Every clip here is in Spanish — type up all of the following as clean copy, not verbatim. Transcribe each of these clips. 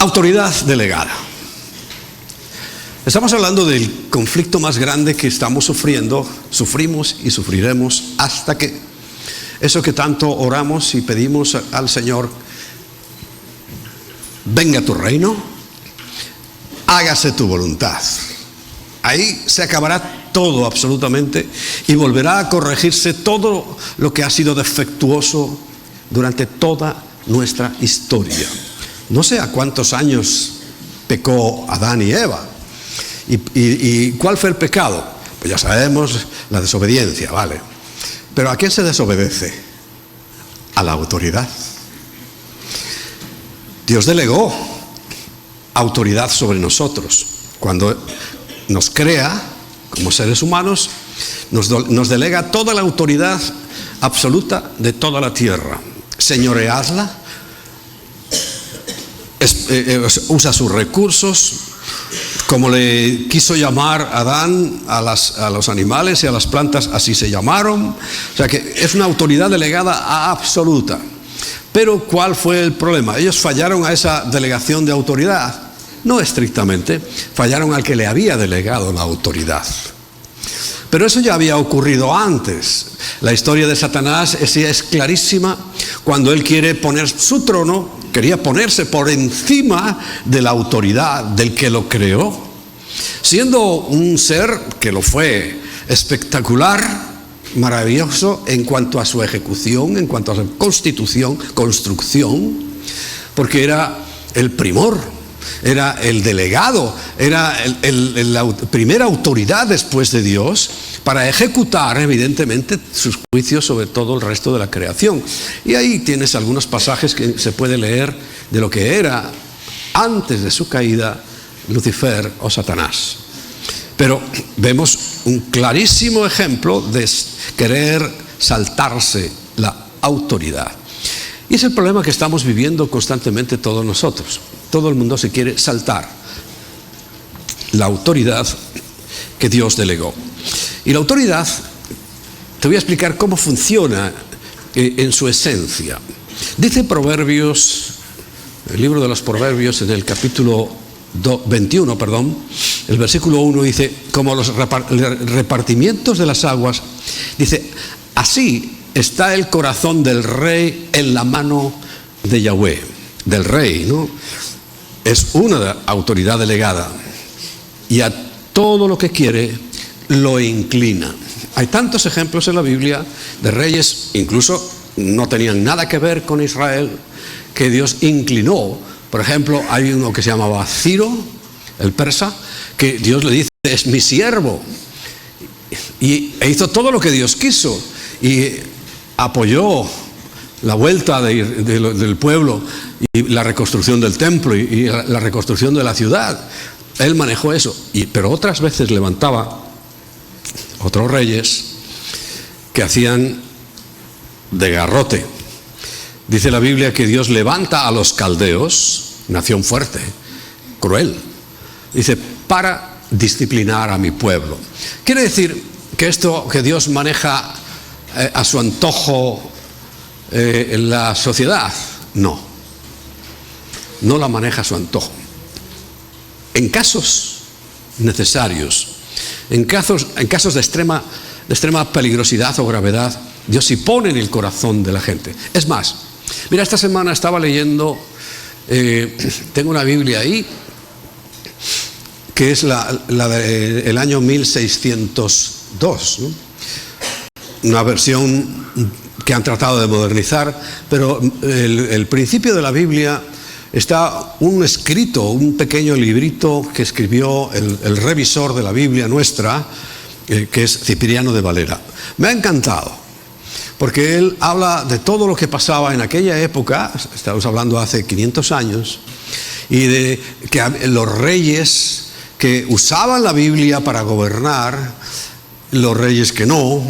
Autoridad delegada. Estamos hablando del conflicto más grande que estamos sufrimos y sufriremos hasta que eso que tanto oramos y pedimos al Señor: venga tu reino, hágase tu voluntad. Ahí se acabará todo absolutamente y volverá a corregirse todo lo que ha sido defectuoso durante toda nuestra historia. No sé a cuántos años pecó Adán y Eva. ¿Y cuál fue el pecado? Pues ya sabemos, la desobediencia, ¿vale? Pero ¿a quién se desobedece? A la autoridad. Dios delegó autoridad sobre nosotros. Cuando nos crea como seres humanos, nos delega toda la autoridad absoluta de toda la tierra. Señoreadla, usa sus recursos, como le quiso llamar Adán a los animales y a las plantas, así se llamaron. O sea que es una autoridad delegada absoluta. Pero ¿cuál fue el problema? Ellos fallaron a esa delegación de autoridad. No estrictamente, fallaron al que le había delegado la autoridad. Pero eso ya había ocurrido antes. La historia de Satanás es clarísima. Cuando él quiere poner su trono, quería ponerse por encima de la autoridad del que lo creó, siendo un ser que lo fue espectacular, maravilloso en cuanto a su ejecución, en cuanto a su construcción, porque era el primor, era el delegado, era la primera autoridad después de Dios para ejecutar evidentemente sus juicios sobre todo el resto de la creación. Y ahí tienes algunos pasajes que se puede leer de lo que era antes de su caída Lucifer o Satanás. Pero vemos un clarísimo ejemplo de querer saltarse la autoridad. Y es el problema que estamos viviendo constantemente todos nosotros. Todo el mundo se quiere saltar la autoridad que Dios delegó. Y la autoridad, te voy a explicar cómo funciona en su esencia. Dice Proverbios, el libro de los Proverbios, en el capítulo 21, el versículo 1 dice: como los repartimientos de las aguas, dice, así está el corazón del rey en la mano de Yahweh. Del rey, ¿no? Es una autoridad delegada y a todo lo que quiere lo inclina. Hay tantos ejemplos en la Biblia de reyes, incluso no tenían nada que ver con Israel, que Dios inclinó. Por ejemplo, hay uno que se llamaba Ciro, el persa, que Dios le dice: es mi siervo, e hizo todo lo que Dios quiso y apoyó la vuelta del pueblo y la reconstrucción del templo y la reconstrucción de la ciudad. Él manejó eso, pero otras veces levantaba otros reyes que hacían de garrote. Dice la Biblia que Dios levanta a los caldeos, nación fuerte, cruel, dice, para disciplinar a mi pueblo. Quiere decir que esto que Dios maneja a su antojo en la sociedad, no la maneja a su antojo. En casos necesarios, en casos de extrema peligrosidad o gravedad, Dios sí pone en el corazón de la gente. Es más, mira, esta semana estaba leyendo, tengo una Biblia ahí, que es la del año 1602, ¿no? Una versión que han tratado de modernizar, pero el principio de la Biblia está un escrito, un pequeño librito que escribió el revisor de la Biblia nuestra, que es Cipriano de Valera. Me ha encantado, porque él habla de todo lo que pasaba en aquella época, estamos hablando hace 500 años, y de que los reyes que usaban la Biblia para gobernar, los reyes que no,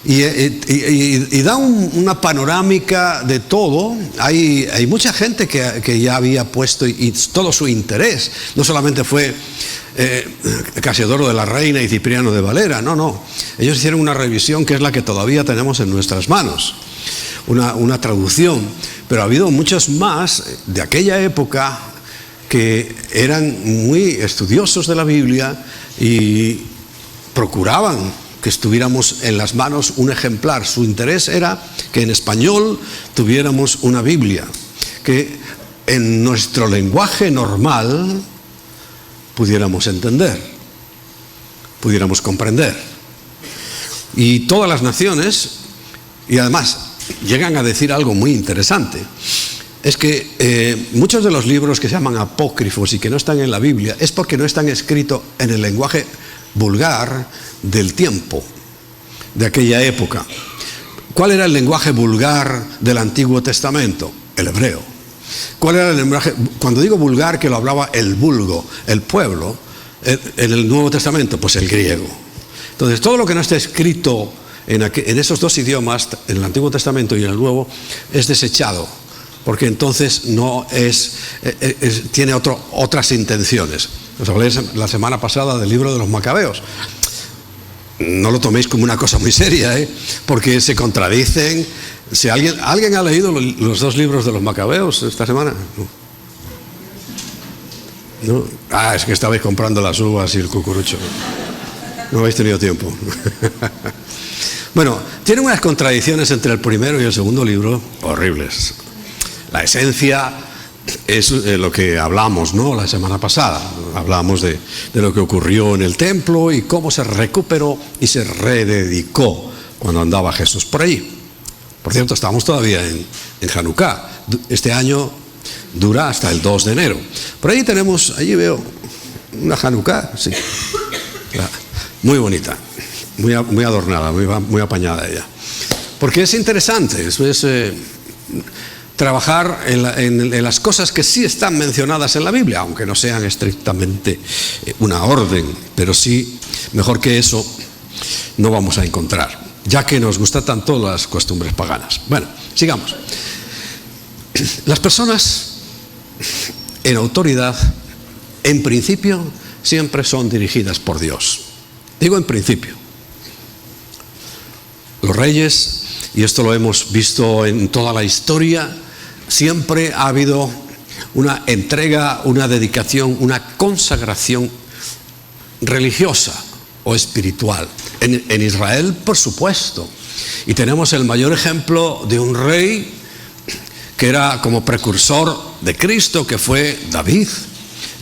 y da una panorámica de todo. Hay mucha gente que ya había puesto y todo su interés, no solamente fue Casiodoro de la Reina y Cipriano de Valera, no, ellos hicieron una revisión que es la que todavía tenemos en nuestras manos, una traducción, pero ha habido muchos más de aquella época que eran muy estudiosos de la Biblia y procuraban que estuviéramos en las manos un ejemplar. Su interés era que en español tuviéramos una Biblia, que en nuestro lenguaje normal pudiéramos entender, pudiéramos comprender. Y todas las naciones, y además llegan a decir algo muy interesante, es que muchos de los libros que se llaman apócrifos y que no están en la Biblia es porque no están escritos en el lenguaje vulgar del tiempo, de aquella época. ¿Cuál era el lenguaje vulgar del Antiguo Testamento? El hebreo. ¿Cuál era el lenguaje? Cuando digo vulgar, que lo hablaba el vulgo, el pueblo, en el Nuevo Testamento, pues el griego. Entonces, todo lo que no está escrito en esos dos idiomas, en el Antiguo Testamento y en el Nuevo, es desechado, porque entonces no tiene otras intenciones. Os hablé la semana pasada del libro de los Macabeos. No lo toméis como una cosa muy seria, porque se contradicen. Si ¿Alguien ha leído los dos libros de los Macabeos esta semana? ¿No? Es que estabais comprando las uvas y el cucurucho. No habéis tenido tiempo. Bueno, tienen unas contradicciones entre el primero y el segundo libro horribles. La esencia es lo que hablamos, ¿no? La semana pasada. Hablamos de lo que ocurrió en el templo y cómo se recuperó y se rededicó cuando andaba Jesús por allí. Por cierto, estamos todavía en Hanukkah. Este año dura hasta el 2 de enero. Por ahí allí veo una Hanukkah, sí. Muy bonita, muy adornada, muy apañada ella. Porque es interesante, es trabajar en las cosas que sí están mencionadas en la Biblia, aunque no sean estrictamente una orden, pero sí, mejor que eso, no vamos a encontrar, ya que nos gustan tanto las costumbres paganas. Bueno, sigamos. Las personas en autoridad, en principio, siempre son dirigidas por Dios. Digo en principio. Los reyes, y esto lo hemos visto en toda la historia, siempre ha habido una entrega, una dedicación, una consagración religiosa o espiritual. En Israel, por supuesto. Y tenemos el mayor ejemplo de un rey que era como precursor de Cristo, que fue David.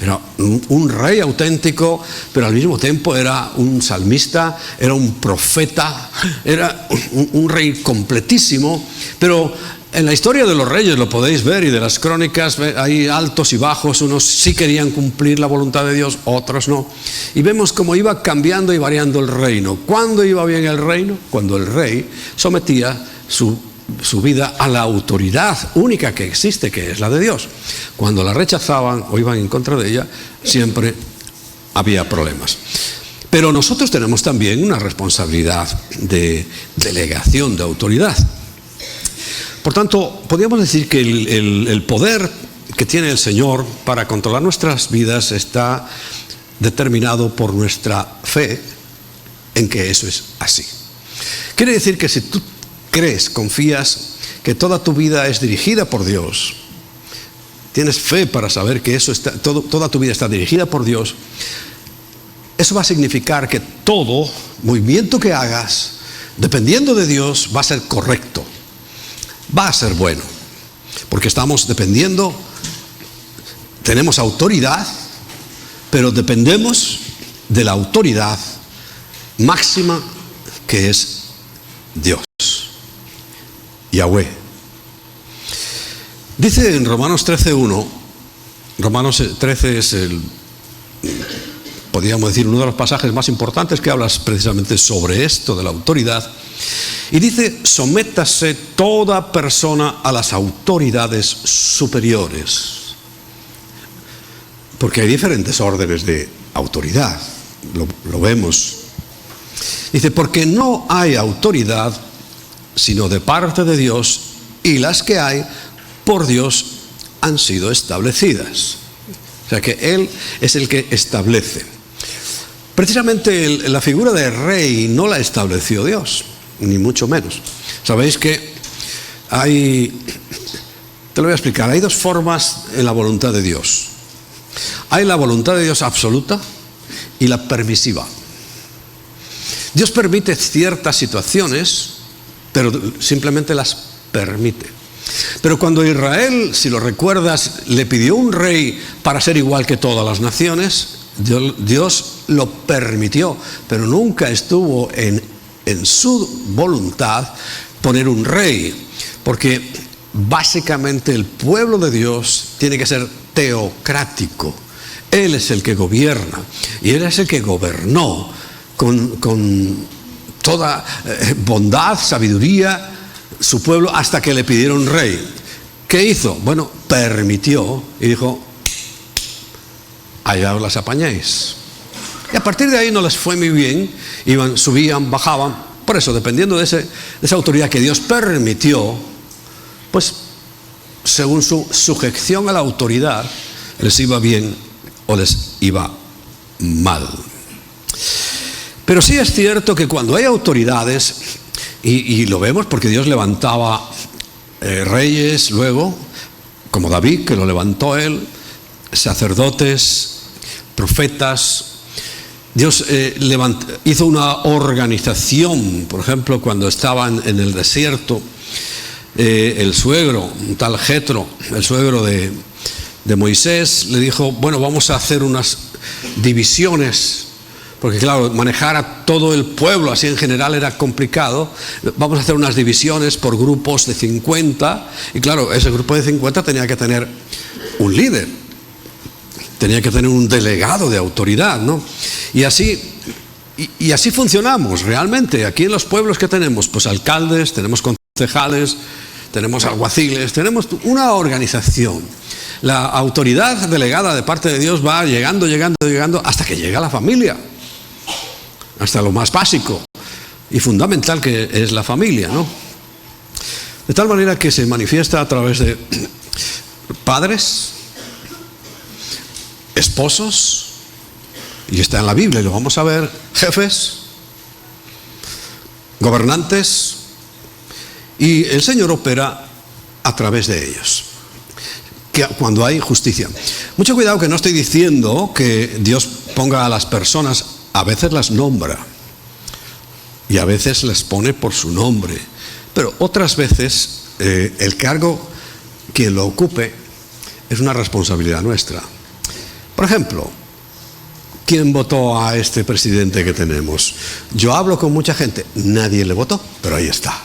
Era un rey auténtico, pero al mismo tiempo era un salmista, era un profeta, era un rey completísimo. Pero en la historia de los reyes lo podéis ver, y de las crónicas, hay altos y bajos. Unos sí querían cumplir la voluntad de Dios, otros no. Y vemos cómo iba cambiando y variando el reino. ¿Cuándo iba bien el reino? Cuando el rey sometía su vida a la autoridad única que existe, que es la de Dios. Cuando la rechazaban o iban en contra de ella, siempre había problemas. Pero nosotros tenemos también una responsabilidad de delegación de autoridad. Por tanto, podríamos decir que el poder que tiene el Señor para controlar nuestras vidas está determinado por nuestra fe en que eso es así. Quiere decir que si tú crees, confías que toda tu vida es dirigida por Dios, tienes fe para saber que toda tu vida está dirigida por Dios, eso va a significar que todo movimiento que hagas, dependiendo de Dios, va a ser correcto, va a ser bueno, porque estamos dependiendo, tenemos autoridad, pero dependemos de la autoridad máxima que es Dios. Yahweh. Dice en Romanos 13:1, Romanos 13 es podríamos decir, uno de los pasajes más importantes que hablas precisamente sobre esto de la autoridad, y dice: sométase toda persona a las autoridades superiores, porque hay diferentes órdenes de autoridad, lo vemos. Dice: porque no hay autoridad sino de parte de Dios, y las que hay por Dios han sido establecidas. O sea que Él es el que establece. Precisamente la figura de rey no la estableció Dios, ni mucho menos. Sabéis que te lo voy a explicar, hay dos formas en la voluntad de Dios. Hay la voluntad de Dios absoluta y la permisiva. Dios permite ciertas situaciones, pero simplemente las permite. Pero cuando Israel, si lo recuerdas, le pidió un rey para ser igual que todas las naciones, Dios lo permitió, pero nunca estuvo en su voluntad poner un rey, porque básicamente el pueblo de Dios tiene que ser teocrático. Él es el que gobierna, y Él es el que gobernó con toda bondad, sabiduría, su pueblo, hasta que le pidieron rey. ¿Qué hizo? Bueno, permitió y dijo: allá os las apañáis. Y a partir de ahí no les fue muy bien, iban, subían, bajaban. Por eso, dependiendo de esa autoridad que Dios permitió, pues según su sujeción a la autoridad, les iba bien o les iba mal. Pero sí es cierto que cuando hay autoridades, y lo vemos porque Dios levantaba reyes luego, como David, que lo levantó él, sacerdotes, profetas. Dios hizo una organización, por ejemplo, cuando estaban en el desierto, el suegro, un tal Jetro, el suegro de Moisés, le dijo: bueno, vamos a hacer unas divisiones, porque claro, manejar a todo el pueblo así en general era complicado. Vamos a hacer unas divisiones por grupos de 50, y claro, ese grupo de 50 tenía que tener un líder, tenía que tener un delegado de autoridad, ¿no? Y así funcionamos realmente. Aquí en los pueblos que tenemos, pues alcaldes, tenemos concejales, tenemos alguaciles, tenemos una organización. La autoridad delegada de parte de Dios va llegando hasta que llega la familia, hasta lo más básico y fundamental, que es la familia, ¿no? De tal manera que se manifiesta a través de padres, esposos, y está en la Biblia y lo vamos a ver, jefes, gobernantes, y el Señor opera a través de ellos, que cuando hay justicia. Mucho cuidado, que no estoy diciendo que Dios ponga a las personas, a veces las nombra y a veces les pone por su nombre, pero otras veces el cargo, quien lo ocupe, es una responsabilidad nuestra. Por ejemplo, ¿quién votó a este presidente que tenemos? Yo hablo con mucha gente, nadie le votó, pero ahí está.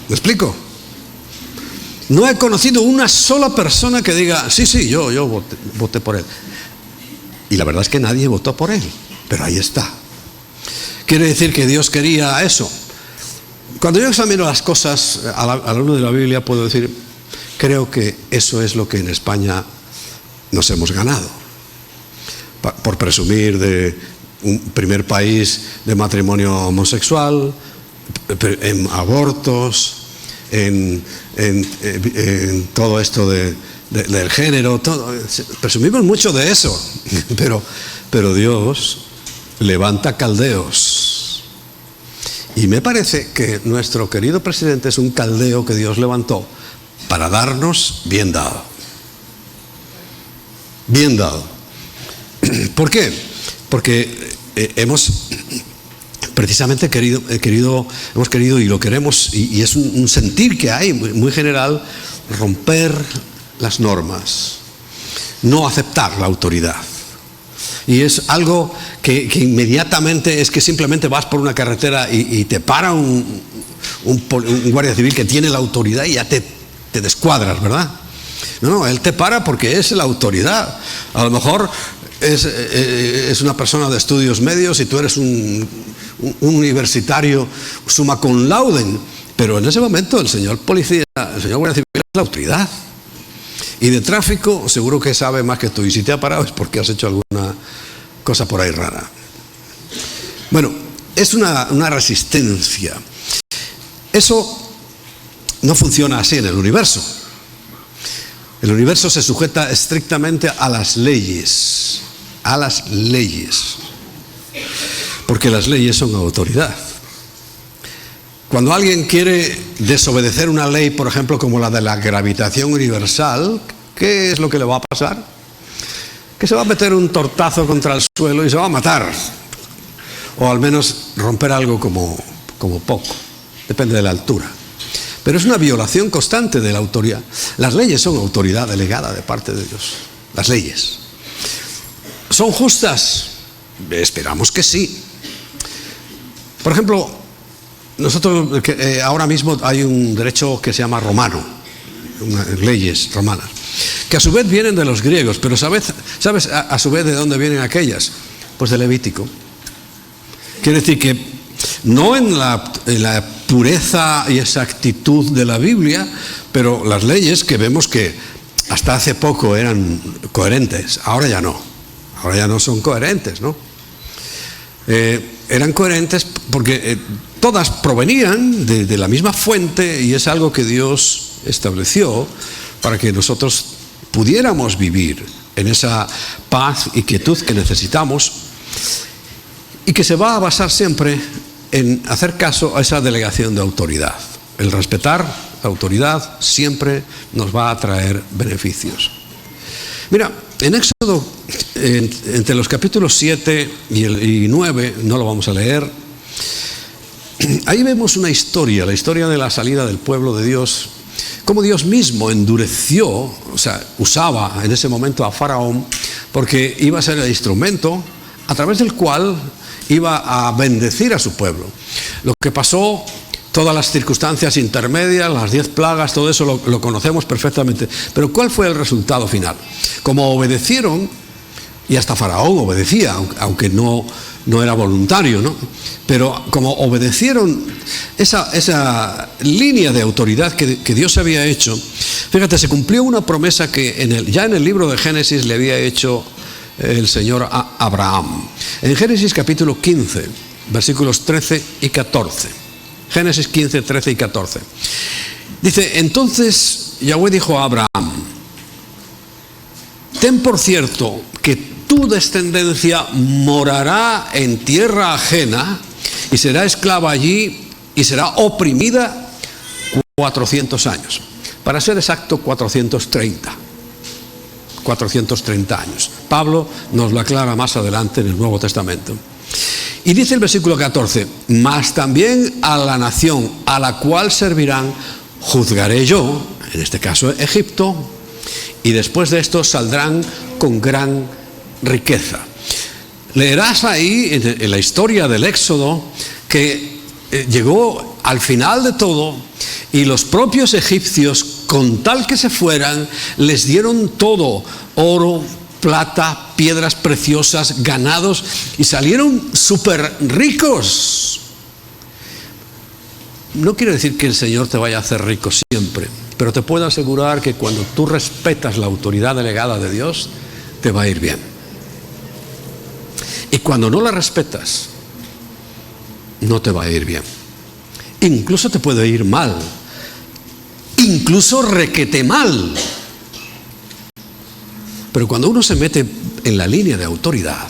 ¿Me explico? No he conocido una sola persona que diga: sí, yo voté por él. Y la verdad es que nadie votó por él, pero ahí está. ¿Quiere decir que Dios quería eso? Cuando yo examino las cosas a la luz de la Biblia, puedo decir: creo que eso es lo que en España nos hemos ganado, por presumir de un primer país de matrimonio homosexual, en abortos, en todo esto del género, todo. Presumimos mucho de eso, pero Dios levanta caldeos, y me parece que nuestro querido presidente es un caldeo que Dios levantó para darnos bien dado. Bien dado. ¿Por qué? Porque hemos precisamente hemos querido y lo queremos, y es un sentir que hay muy general, romper las normas, no aceptar la autoridad. Y es algo que inmediatamente es que simplemente vas por una carretera y te para un guardia civil que tiene la autoridad, y ya te descuadras, ¿verdad? No, él te para porque es la autoridad. A lo mejor es una persona de estudios medios y tú eres un universitario summa cum laude, pero en ese momento el señor policía, el señor guardia civil, es la autoridad. Y de tráfico seguro que sabe más que tú, y si te ha parado es porque has hecho alguna cosa por ahí rara. Bueno, es una resistencia. Eso no funciona así en el universo. El universo se sujeta estrictamente a las leyes, porque las leyes son autoridad. Cuando alguien quiere desobedecer una ley, por ejemplo, como la de la gravitación universal, ¿Qué es lo que le va a pasar? Que se va a meter un tortazo contra el suelo y se va a matar. O al menos romper algo como poco. Depende de la altura. Pero es una violación constante de la autoridad. Las leyes son autoridad delegada de parte de Dios. Las leyes. ¿Son justas? Esperamos que sí. Por ejemplo, nosotros ahora mismo hay un derecho que se llama romano, leyes romanas, que a su vez vienen de los griegos, pero ¿sabes a su vez de dónde vienen aquellas? Pues de Levítico. Quiere decir que no en la pureza y exactitud de la Biblia, pero las leyes que vemos que hasta hace poco eran coherentes, ahora ya no son coherentes, ¿no? Eran coherentes porque todas provenían de la misma fuente y es algo que Dios estableció para que nosotros pudiéramos vivir en esa paz y quietud que necesitamos y que se va a basar siempre en hacer caso a esa delegación de autoridad. El respetar la autoridad siempre nos va a traer beneficios. Mira, en Éxodo, entre los capítulos 7 y 9, no lo vamos a leer, ahí vemos una historia, la historia de la salida del pueblo de Dios, cómo Dios mismo endureció, o sea, usaba en ese momento a Faraón, porque iba a ser el instrumento a través del cual iba a bendecir a su pueblo. Lo que pasó, todas las circunstancias intermedias, las 10 plagas, todo eso lo conocemos perfectamente. Pero ¿cuál fue el resultado final? Como obedecieron, y hasta Faraón obedecía, aunque no era voluntario, ¿no? Pero como obedecieron esa línea de autoridad que Dios había hecho, fíjate, se cumplió una promesa que ya en el libro de Génesis le había hecho el Señor a Abraham. En Génesis capítulo 15, versículos 13 y 14. Génesis 15, 13 y 14. Dice, entonces Yahweh dijo a Abraham, ten por cierto que tu descendencia morará en tierra ajena y será esclava allí y será oprimida 400 años. Para ser exacto, 430 años. Pablo nos lo aclara más adelante en el Nuevo Testamento. Y dice el versículo 14, mas también a la nación a la cual servirán juzgaré yo, en este caso Egipto, y después de esto saldrán con gran riqueza. Leerás ahí en la historia del Éxodo que llegó al final de todo y los propios egipcios, con tal que se fueran, les dieron todo, oro, plata, piedras preciosas, ganados, y salieron súper ricos. No quiere decir que el Señor te vaya a hacer rico siempre, pero te puedo asegurar que cuando tú respetas la autoridad delegada de Dios, te va a ir bien. Y cuando no la respetas, no te va a ir bien. Incluso te puede ir mal. Incluso requete mal. Pero cuando uno se mete en la línea de autoridad,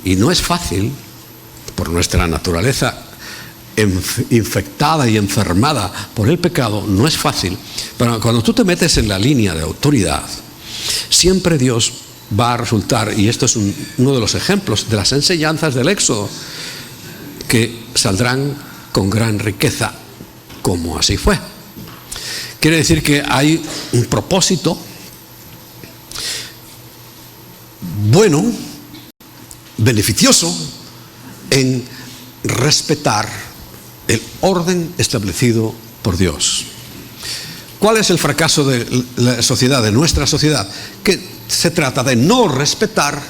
y no es fácil, por nuestra naturaleza infectada y enfermada por el pecado, no es fácil, pero cuando tú te metes en la línea de autoridad, siempre Dios va a resultar, y esto es uno de los ejemplos de las enseñanzas del Éxodo, que saldrán con gran riqueza, como así fue. Quiere decir que hay un propósito bueno, beneficioso, en respetar el orden establecido por Dios. ¿Cuál es el fracaso de la sociedad, de nuestra sociedad? Que se trata de no respetar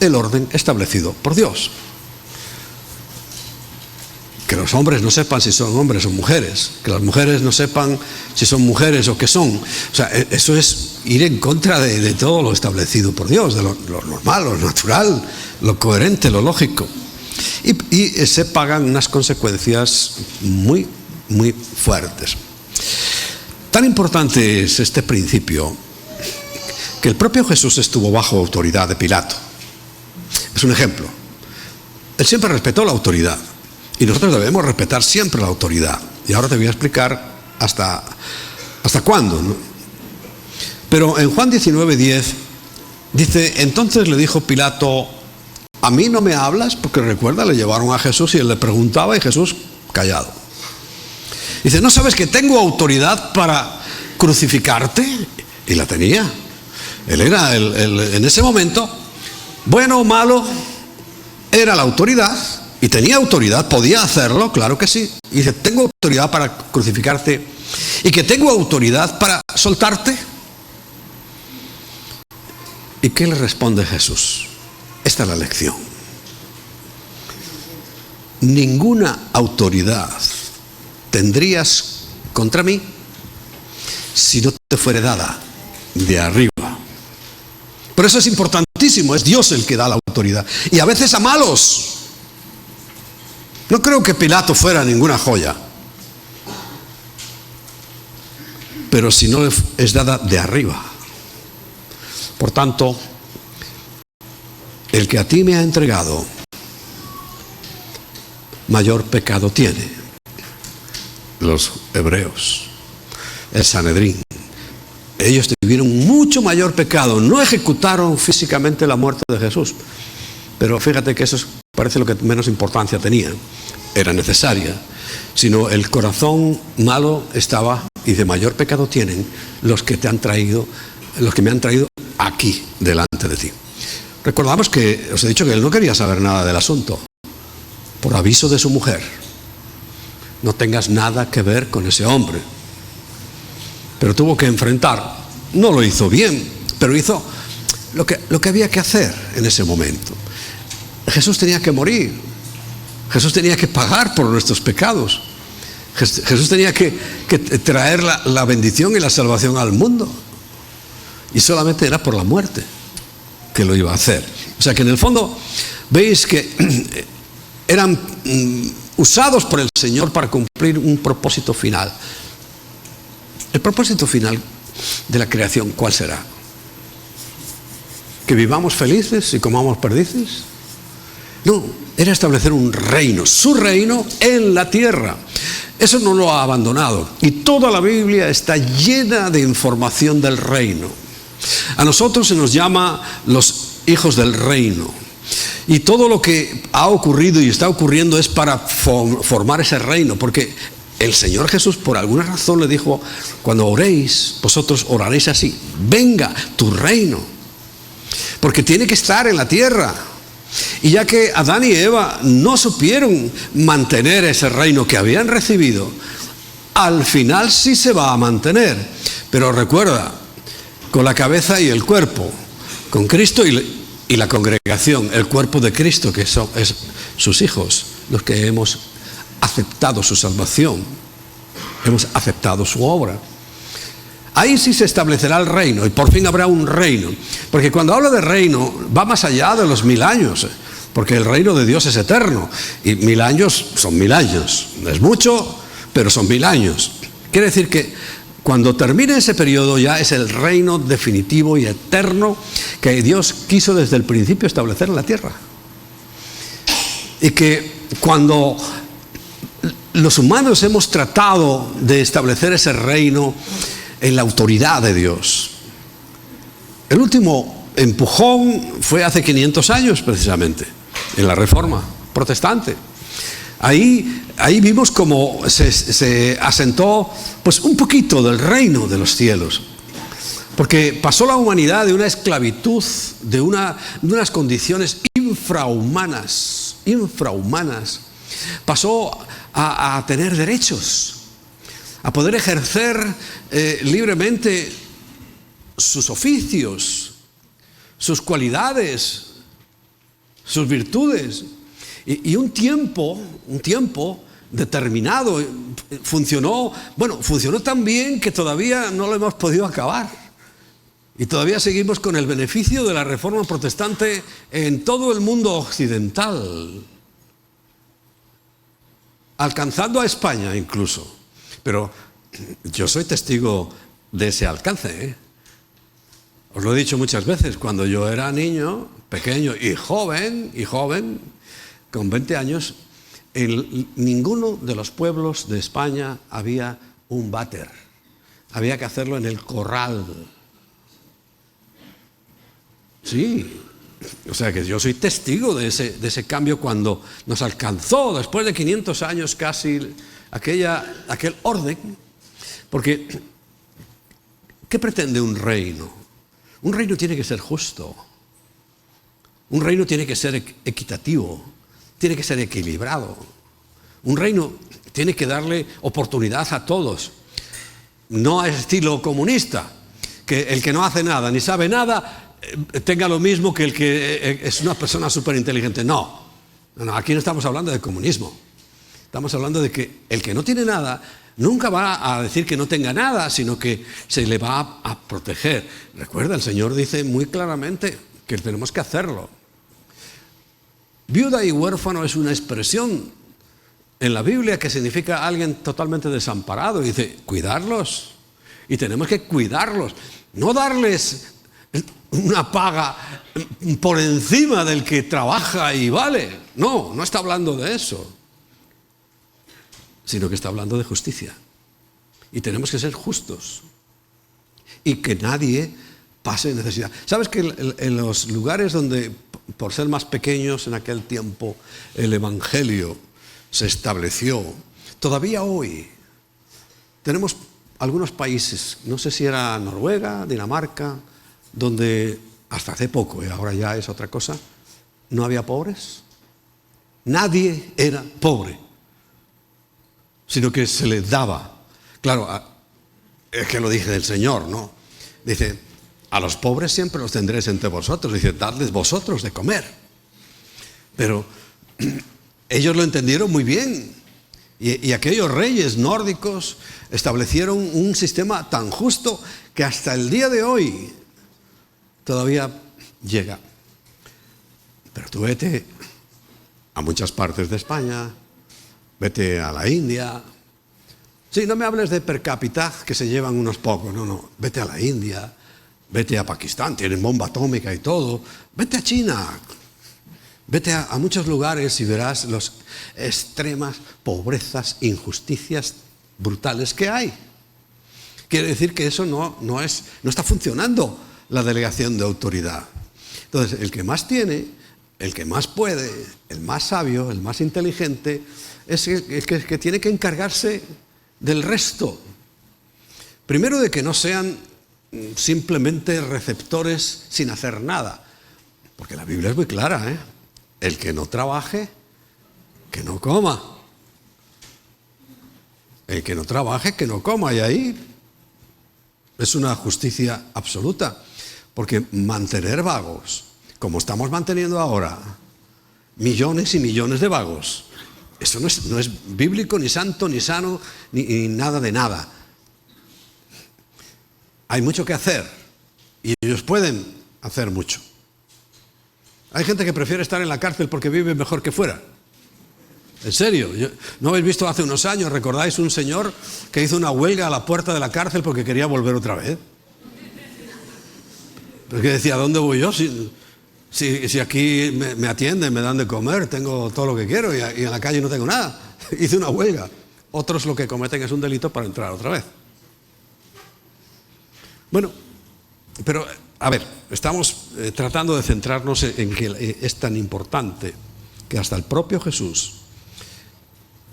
el orden establecido por Dios. Que los hombres no sepan si son hombres o mujeres, que las mujeres no sepan si son mujeres o qué son. O sea, eso es ir en contra de todo lo establecido por Dios, de lo normal, lo natural, lo coherente, lo lógico. Y se pagan unas consecuencias muy, muy fuertes. Tan importante es este principio que el propio Jesús estuvo bajo autoridad de Pilato. Es un ejemplo. Él siempre respetó la autoridad. Y nosotros debemos respetar siempre la autoridad. Y ahora te voy a explicar hasta cuándo, ¿no? Pero en Juan 19:10 dice, entonces le dijo Pilato, ¿a mí no me hablas? Porque recuerda, le llevaron a Jesús y él le preguntaba y Jesús callado. Dice, ¿no sabes que tengo autoridad para crucificarte? Y la tenía. Él era en ese momento, bueno o malo, era la autoridad y tenía autoridad, podía hacerlo, claro que sí. Y dice, tengo autoridad para crucificarte y que tengo autoridad para soltarte. ¿Y qué le responde Jesús? Esta es la lección. Ninguna autoridad tendrías contra mí si no te fuere dada de arriba. Por eso es importantísimo, es Dios el que da la autoridad. Y a veces a malos. No creo que Pilato fuera ninguna joya. Pero si no es dada de arriba. Por tanto, el que a ti me ha entregado, mayor pecado tiene. Los hebreos, el Sanedrín, ellos tuvieron mucho mayor pecado. No ejecutaron físicamente la muerte de Jesús, pero fíjate que eso parece lo que menos importancia tenía. Era necesaria, sino el corazón malo estaba, y de mayor pecado tienen los que te han traído, los que me han traído aquí delante de ti. Recordamos que os he dicho que él no quería saber nada del asunto. Por aviso de su mujer, no tengas nada que ver con ese hombre. Pero tuvo que enfrentar. No lo hizo bien, pero hizo lo que había que hacer en ese momento. Jesús tenía que morir. Jesús tenía que pagar por nuestros pecados. Jesús tenía que traer la bendición y la salvación al mundo. Y solamente era por la muerte que lo iba a hacer. O sea que en el fondo veis que eran usados por el Señor para cumplir un propósito final. El propósito final de la creación, ¿cuál será? ¿Que vivamos felices y comamos perdices? No, era establecer un reino, su reino en la tierra. Eso no lo ha abandonado. Y toda la Biblia está llena de información del reino. A nosotros se nos llama los hijos del reino. Y todo lo que ha ocurrido y está ocurriendo es para formar ese reino. Porque el Señor Jesús por alguna razón le dijo, cuando oréis, vosotros oraréis así, venga tu reino. Porque tiene que estar en la tierra. Y ya que Adán y Eva no supieron mantener ese reino que habían recibido, al final sí se va a mantener. Pero recuerda, con la cabeza y el cuerpo, con Cristo y la congregación, el cuerpo de Cristo, que es sus hijos, los que hemos aceptado su salvación, hemos aceptado su obra. Ahí sí se establecerá el reino y por fin habrá un reino. Porque cuando habla de reino va más allá de los 1000 años, porque el reino de Dios es eterno y 1000 años son 1000 años. No es mucho, pero son 1000 años. Quiere decir que cuando termine ese periodo ya es el reino definitivo y eterno que Dios quiso desde el principio establecer en la tierra. Y que cuando los humanos hemos tratado de establecer ese reino en la autoridad de Dios, el último empujón fue hace 500 años precisamente, en la Reforma Protestante. Ahí vimos cómo se asentó pues un poquito del reino de los cielos. Porque pasó la humanidad de una esclavitud, de unas condiciones infrahumanas, pasó a tener derechos, a poder ejercer libremente sus oficios, sus cualidades, sus virtudes. Y un tiempo determinado funcionó tan bien que todavía no lo hemos podido acabar. Y todavía seguimos con el beneficio de la Reforma Protestante en todo el mundo occidental, alcanzando a España incluso. Pero yo soy testigo de ese alcance, Os lo he dicho muchas veces, cuando yo era niño, pequeño y joven, con 20 años, en ninguno de los pueblos de España había un váter. Había que hacerlo en el corral. Sí. O sea que yo soy testigo de ese cambio cuando nos alcanzó, después de 500 años casi, aquel orden. Porque, ¿qué pretende un reino? Un reino tiene que ser justo. Un reino tiene que ser equitativo. Tiene que ser equilibrado. Un reino tiene que darle oportunidad a todos. No a estilo comunista, que el que no hace nada ni sabe nada tenga lo mismo que el que es una persona súper inteligente. No, aquí no estamos hablando de comunismo. Estamos hablando de que el que no tiene nada nunca va a decir que no tenga nada, sino que se le va a proteger. Recuerda, el Señor dice muy claramente que tenemos que hacerlo. Viuda y huérfano es una expresión en la Biblia que significa alguien totalmente desamparado. Y dice, cuidarlos. Y tenemos que cuidarlos. No darles una paga por encima del que trabaja y vale. No, no está hablando de eso. Sino que está hablando de justicia. Y tenemos que ser justos. Y que nadie pase necesidad. ¿Sabes que en los lugares donde, por ser más pequeños en aquel tiempo, el Evangelio se estableció, todavía hoy tenemos algunos países, no sé si era Noruega, Dinamarca, donde hasta hace poco, ahora ya es otra cosa, no había pobres. Nadie era pobre, sino que se les daba. Claro, es que lo dije del Señor, ¿no? Dice, a los pobres siempre los tendréis entre vosotros. Dice, dadles vosotros de comer. Pero ellos lo entendieron muy bien. Y aquellos reyes nórdicos establecieron un sistema tan justo que hasta el día de hoy todavía llega. Pero tú vete a muchas partes de España, vete a la India. Sí, no me hables de per cápita, que se llevan unos pocos, no, vete a la India, vete a Pakistán, tienen bomba atómica y todo, vete a China, vete a muchos lugares y verás las extremas pobrezas, injusticias brutales que hay. Quiere decir que eso no está funcionando la delegación de autoridad. Entonces, el que más tiene, el que más puede, el más sabio, el más inteligente, es el que tiene que encargarse del resto. Primero, de que no sean simplemente receptores sin hacer nada. Porque la Biblia es muy clara, ¿eh? El que no trabaje, que no coma. El que no trabaje, que no coma. Y ahí es una justicia absoluta. Porque mantener vagos, como estamos manteniendo ahora, millones y millones de vagos, eso no es bíblico, ni santo, ni sano, ni nada de nada. Hay mucho que hacer y ellos pueden hacer mucho. Hay gente que prefiere estar en la cárcel porque vive mejor que fuera. En serio, ¿no habéis visto hace unos años, recordáis un señor que hizo una huelga a la puerta de la cárcel porque quería volver otra vez? Porque decía, ¿a dónde voy yo? Si aquí me atienden, me dan de comer, tengo todo lo que quiero y en la calle no tengo nada. Hice una huelga. Otros lo que cometen es un delito para entrar otra vez. Bueno, pero a ver, estamos tratando de centrarnos en que es tan importante que hasta el propio Jesús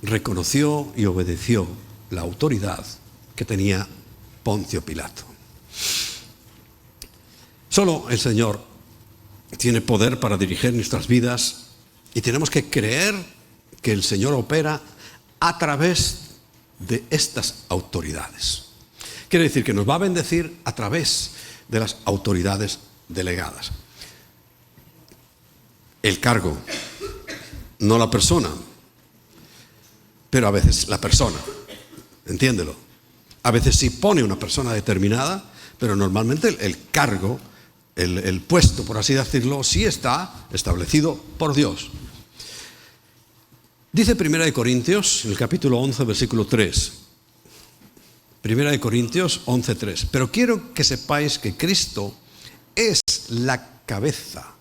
reconoció y obedeció la autoridad que tenía Poncio Pilato. Solo el Señor tiene poder para dirigir nuestras vidas y tenemos que creer que el Señor opera a través de estas autoridades. Quiere decir que nos va a bendecir a través de las autoridades delegadas. El cargo, no la persona, pero a veces la persona, entiéndelo. A veces sí pone una persona determinada, pero normalmente el cargo, el puesto, por así decirlo, sí está establecido por Dios. Dice 1 Corintios, en el capítulo 11, versículo 3. 1 Corintios 11, 3. Pero quiero que sepáis que Cristo es la cabeza.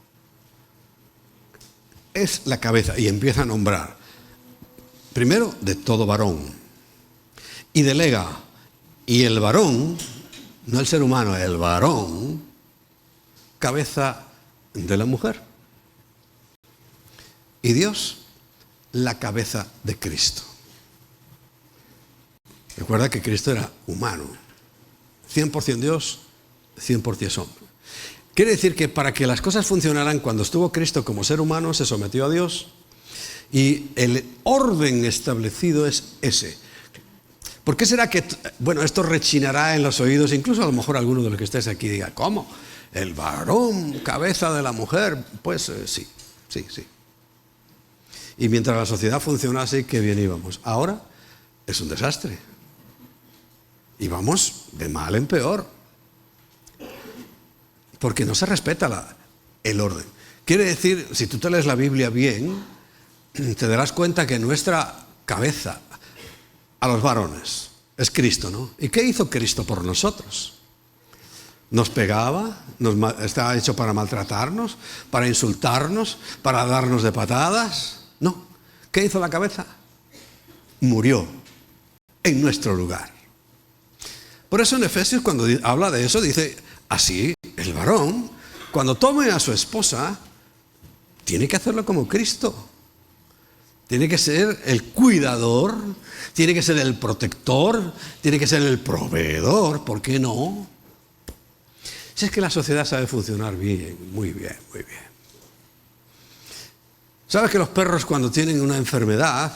Es la cabeza. Y empieza a nombrar. Primero, de todo varón. Y delega. Y el varón, no el ser humano, el varón, cabeza de la mujer. Y Dios, la cabeza de Cristo. Recuerda que Cristo era humano, 100% Dios, 100% hombre. Quiere decir que para que las cosas funcionaran, cuando estuvo Cristo como ser humano, se sometió a Dios, y el orden establecido es ese. ¿Por qué será que, bueno, esto rechinará en los oídos? Incluso a lo mejor alguno de los que estés aquí diga, ¿cómo? ¿El varón, cabeza de la mujer? Pues sí. Y mientras la sociedad funcionase, qué bien íbamos. Ahora es un desastre. Y vamos de mal en peor. Porque no se respeta el orden. Quiere decir, si tú te lees la Biblia bien, te darás cuenta que nuestra cabeza a los varones es Cristo, ¿no? ¿Y qué hizo Cristo por nosotros? ¿Nos pegaba? ¿Estaba hecho para maltratarnos? ¿Para insultarnos? ¿Para darnos de patadas? No. ¿Qué hizo la cabeza? Murió en nuestro lugar. Por eso en Efesios, cuando habla de eso, dice, así el varón, cuando tome a su esposa, tiene que hacerlo como Cristo. Tiene que ser el cuidador, tiene que ser el protector, tiene que ser el proveedor. ¿Por qué no? Si es que la sociedad sabe funcionar bien, muy bien, muy bien. ¿Sabes que los perros cuando tienen una enfermedad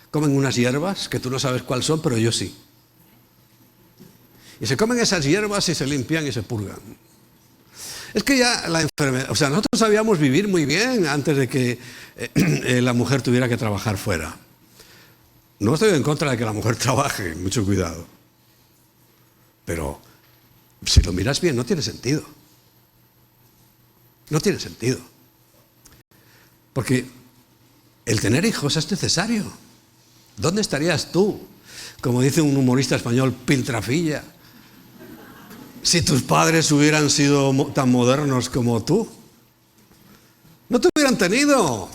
comen unas hierbas que tú no sabes cuáles son, pero yo sí? Y se comen esas hierbas y se limpian y se purgan. Es que ya la enfermedad, o sea, nosotros sabíamos vivir muy bien antes de que la mujer tuviera que trabajar fuera. No estoy en contra de que la mujer trabaje, mucho cuidado. Pero si lo miras bien, no tiene sentido. No tiene sentido. Porque el tener hijos es necesario. ¿Dónde estarías tú? Como dice un humorista español, piltrafilla. Si tus padres hubieran sido tan modernos como tú, no te hubieran tenido.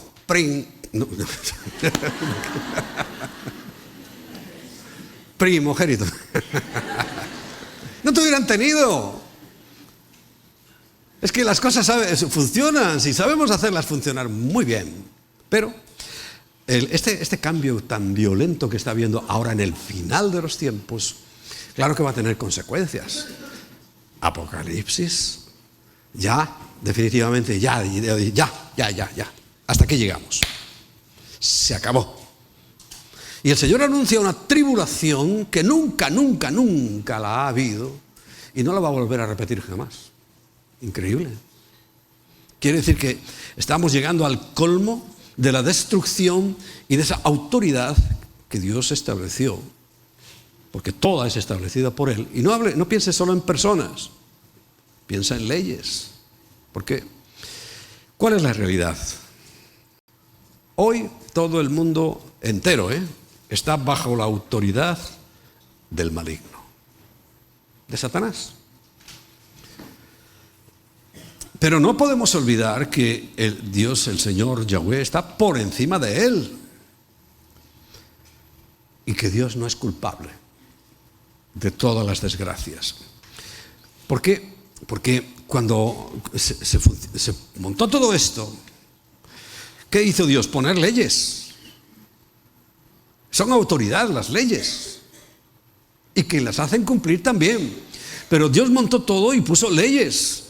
Primogénito. No te hubieran tenido. Es que las cosas funcionan, si sabemos hacerlas funcionar muy bien. Pero este cambio tan violento que está habiendo ahora en el final de los tiempos, claro que va a tener consecuencias. Apocalipsis, ya, definitivamente, ya. Hasta aquí llegamos. Se acabó. Y el Señor anuncia una tribulación que nunca la ha habido y no la va a volver a repetir jamás. Increíble. Quiere decir que estamos llegando al colmo de la destrucción y de esa autoridad que Dios estableció. Porque toda es establecida por Él. Y no piense solo en personas, piensa en leyes. ¿Por qué? ¿Cuál es la realidad? Hoy todo el mundo entero está bajo la autoridad del maligno, de Satanás. Pero no podemos olvidar que Dios, el Señor Yahweh, está por encima de él. Y que Dios no es culpable de todas las desgracias. ¿Por qué? Porque cuando se montó todo esto, ¿qué hizo Dios? Poner leyes. Son autoridad las leyes. Y que las hacen cumplir también. Pero Dios montó todo y puso leyes.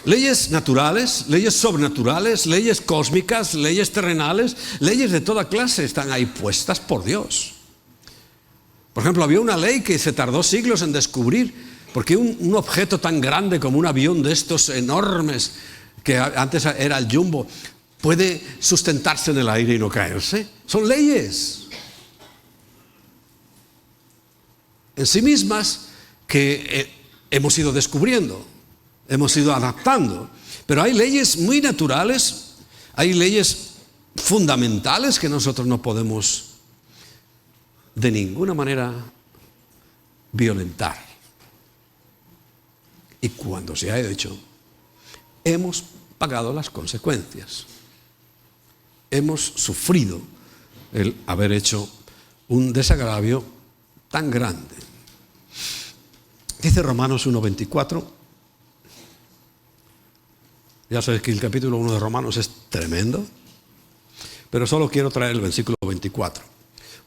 Leyes naturales, leyes sobrenaturales, leyes cósmicas, leyes terrenales, leyes de toda clase están ahí puestas por Dios. Por ejemplo, había una ley que se tardó siglos en descubrir, porque un objeto tan grande como un avión de estos enormes, que antes era el jumbo, puede sustentarse en el aire y no caerse. Son leyes en sí mismas que hemos ido descubriendo, hemos ido adaptando. Pero hay leyes muy naturales, hay leyes fundamentales que nosotros no podemos de ninguna manera violentar. Y cuando se ha hecho, hemos pagado las consecuencias. Hemos sufrido el haber hecho un desagravio tan grande. Dice Romanos 1:24, Ya sabes que el capítulo 1 de Romanos es tremendo, pero solo quiero traer el versículo 24.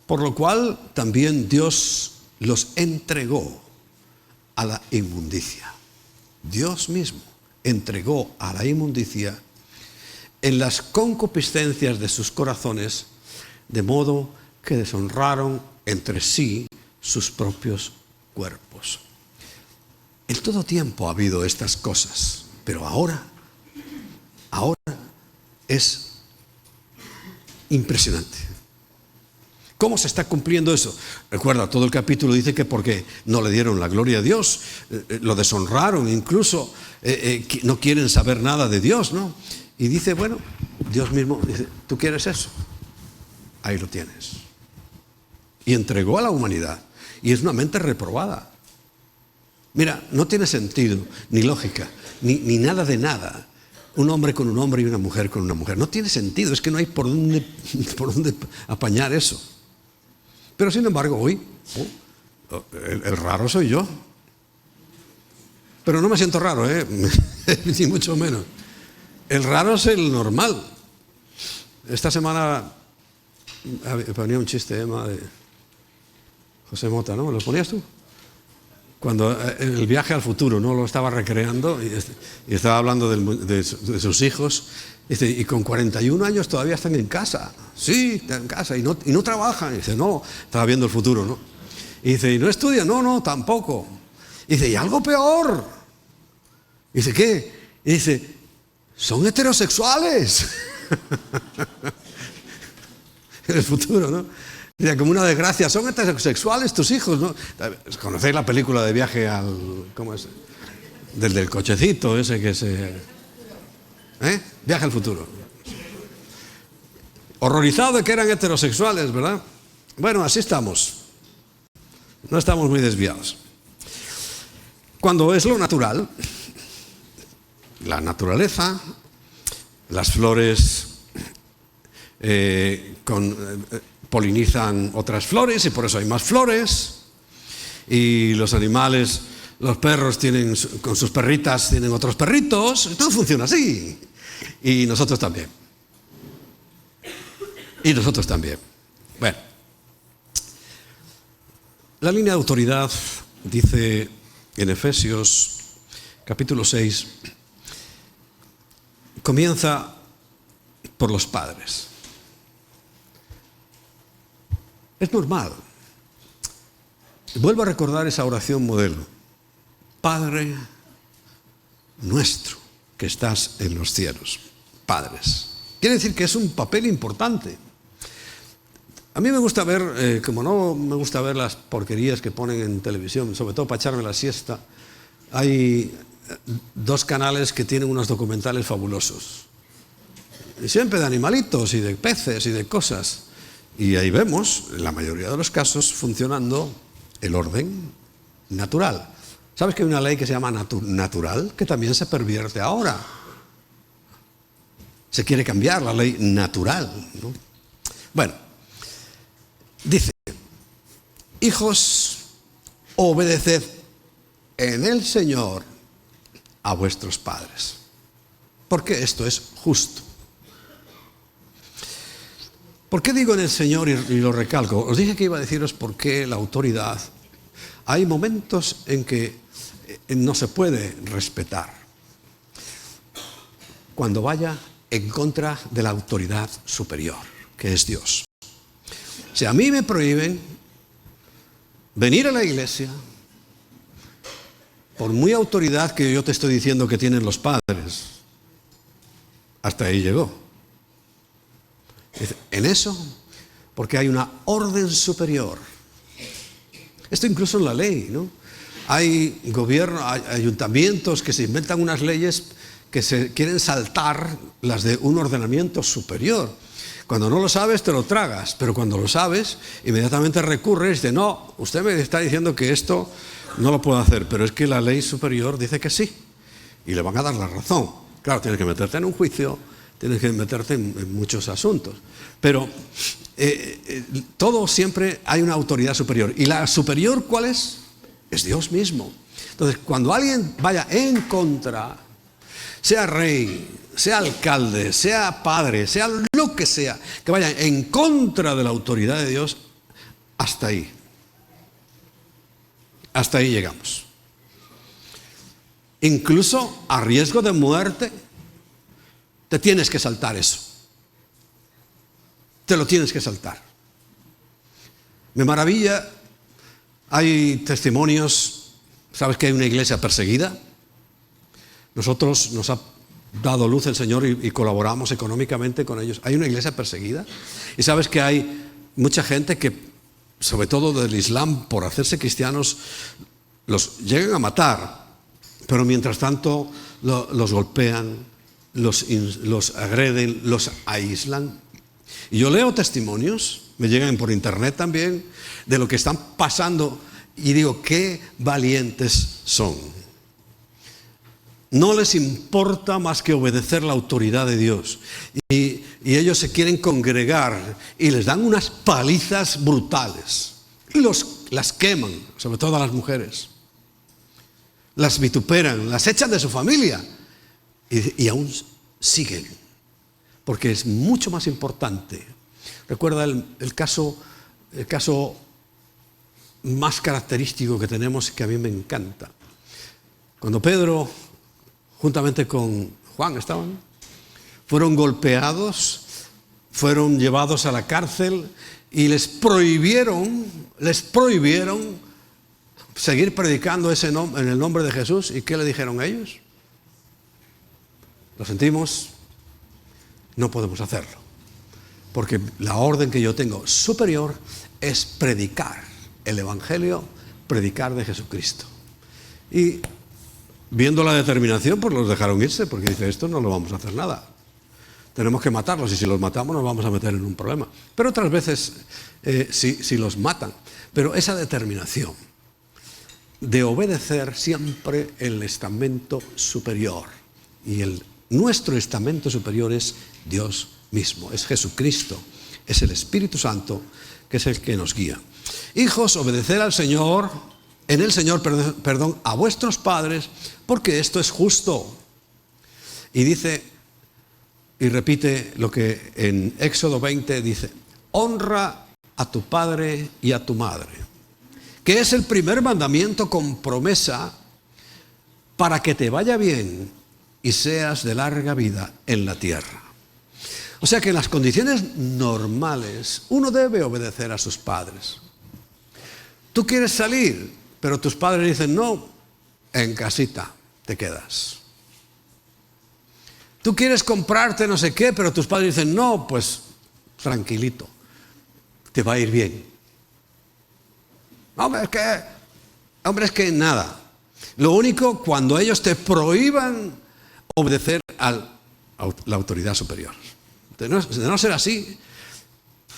Por lo cual también Dios los entregó a la inmundicia. Dios mismo entregó a la inmundicia en las concupiscencias de sus corazones, de modo que deshonraron entre sí sus propios cuerpos. En todo tiempo ha habido estas cosas, pero ahora es impresionante. ¿Cómo se está cumpliendo eso? Recuerda, todo el capítulo dice que porque no le dieron la gloria a Dios, lo deshonraron, incluso no quieren saber nada de Dios, ¿no? Y dice, bueno, Dios mismo dice, ¿tú quieres eso? Ahí lo tienes. Y entregó a la humanidad. Y es una mente reprobada. Mira, no tiene sentido, ni lógica, ni nada de nada. Un hombre con un hombre y una mujer con una mujer. No tiene sentido, es que no hay por dónde apañar eso. Pero sin embargo, hoy, el raro soy yo. Pero no me siento raro, ni mucho menos. El raro es el normal. Esta semana ponía un chiste, Emma, de José Mota, ¿no? ¿Lo ponías tú? Cuando el viaje al futuro, ¿no? Lo estaba recreando y estaba hablando de sus hijos. Dice, y con 41 años todavía están en casa. Sí, están en casa y no trabajan. Y dice, no, estaba viendo el futuro, ¿no? Y dice, ¿y no estudian? No, tampoco. Y dice, y algo peor. Y dice, ¿qué? Y dice, son heterosexuales. En el futuro, ¿no? Dice, como una desgracia, son heterosexuales tus hijos, ¿no? ¿Conocéis la película de viaje al... ¿cómo es? Del cochecito ese que se... Viaje al futuro. Horrorizado de que eran heterosexuales, ¿verdad? Bueno, así estamos. No estamos muy desviados. Cuando es lo natural, la naturaleza, las flores polinizan otras flores y por eso hay más flores, y los animales, los perros con sus perritas tienen otros perritos, todo funciona así, y nosotros también. Bueno, la línea de autoridad dice en Efesios capítulo 6, comienza por los padres. Es normal. Vuelvo a recordar esa oración modelo. Padre nuestro que estás en los cielos. Padres. Quiere decir que es un papel importante. A mí me gusta ver, como no me gusta ver las porquerías que ponen en televisión, sobre todo para echarme la siesta, hay 2 canales que tienen unos documentales fabulosos. Y siempre de animalitos y de peces y de cosas. Y ahí vemos, en la mayoría de los casos, funcionando el orden natural. ¿Sabes que hay una ley que se llama natural? Que también se pervierte ahora. Se quiere cambiar la ley natural, ¿no? Bueno, dice, hijos, obedeced en el Señor a vuestros padres, porque esto es justo. ¿Por qué digo en el Señor y lo recalco? Os dije que iba a deciros por qué la autoridad. Hay momentos en que no se puede respetar. Cuando vaya en contra de la autoridad superior, que es Dios. Si a mí me prohíben venir a la iglesia, por muy autoridad que yo te estoy diciendo que tienen los padres, hasta ahí llegó. En eso, porque hay una orden superior. Esto incluso en la ley, ¿no? Hay ayuntamientos que se inventan unas leyes que se quieren saltar las de un ordenamiento superior. Cuando no lo sabes, te lo tragas, pero cuando lo sabes, inmediatamente recurres y dices, no, usted me está diciendo que esto no lo puedo hacer, pero es que la ley superior dice que sí, y le van a dar la razón. Claro, tienes que meterte en un juicio, tienes que meterte en muchos asuntos, pero todo siempre hay una autoridad superior. ¿Y la superior cuál es? Es Dios mismo. Entonces, cuando alguien vaya en contra, sea rey, sea alcalde, sea padre, sea lo que sea, que vayan en contra de la autoridad de Dios, hasta ahí. Hasta ahí llegamos. Incluso a riesgo de muerte, te tienes que saltar eso. Te lo tienes que saltar. Me maravilla, hay testimonios, ¿sabes que hay una iglesia perseguida? Nosotros nos ha dado luz el Señor y colaboramos económicamente con ellos. Hay una iglesia perseguida. Y sabes que hay mucha gente que, sobre todo del Islam, por hacerse cristianos, los llegan a matar. Pero mientras tanto los golpean, los agreden, los aíslan. Y yo leo testimonios, me llegan por internet también, de lo que están pasando. Y digo, qué valientes son. No les importa más que obedecer la autoridad de Dios. Y ellos se quieren congregar y les dan unas palizas brutales. Y las queman, sobre todo a las mujeres. Las vituperan, las echan de su familia. Y aún siguen. Porque es mucho más importante. Recuerda el caso más característico que tenemos, que a mí me encanta. Cuando Pedro, juntamente con Juan, fueron golpeados, fueron llevados a la cárcel y les prohibieron seguir predicando en el nombre de Jesús. ¿Y qué le dijeron ellos? Lo sentimos, no podemos hacerlo, porque la orden que yo tengo superior es predicar el Evangelio, predicar de Jesucristo. Y viendo la determinación, pues los dejaron irse, porque dice, esto no lo vamos a hacer nada. Tenemos que matarlos, y si los matamos nos vamos a meter en un problema. Pero otras veces si los matan. Pero esa determinación de obedecer siempre el estamento superior. Y nuestro estamento superior es Dios mismo, es Jesucristo, es el Espíritu Santo, que es el que nos guía. Hijos, obedecer al Señor, en el Señor, perdón, a vuestros padres, porque esto es justo. Y dice, y repite lo que en Éxodo 20 dice, honra a tu padre y a tu madre, que es el primer mandamiento con promesa para que te vaya bien y seas de larga vida en la tierra. O sea que en las condiciones normales uno debe obedecer a sus padres. Tú quieres salir, pero tus padres dicen, no, en casita te quedas. Tú quieres comprarte no sé qué, pero tus padres dicen, no, pues tranquilito, te va a ir bien. Hombre, es que nada. Lo único, cuando ellos te prohíban obedecer a la autoridad superior. De no ser así,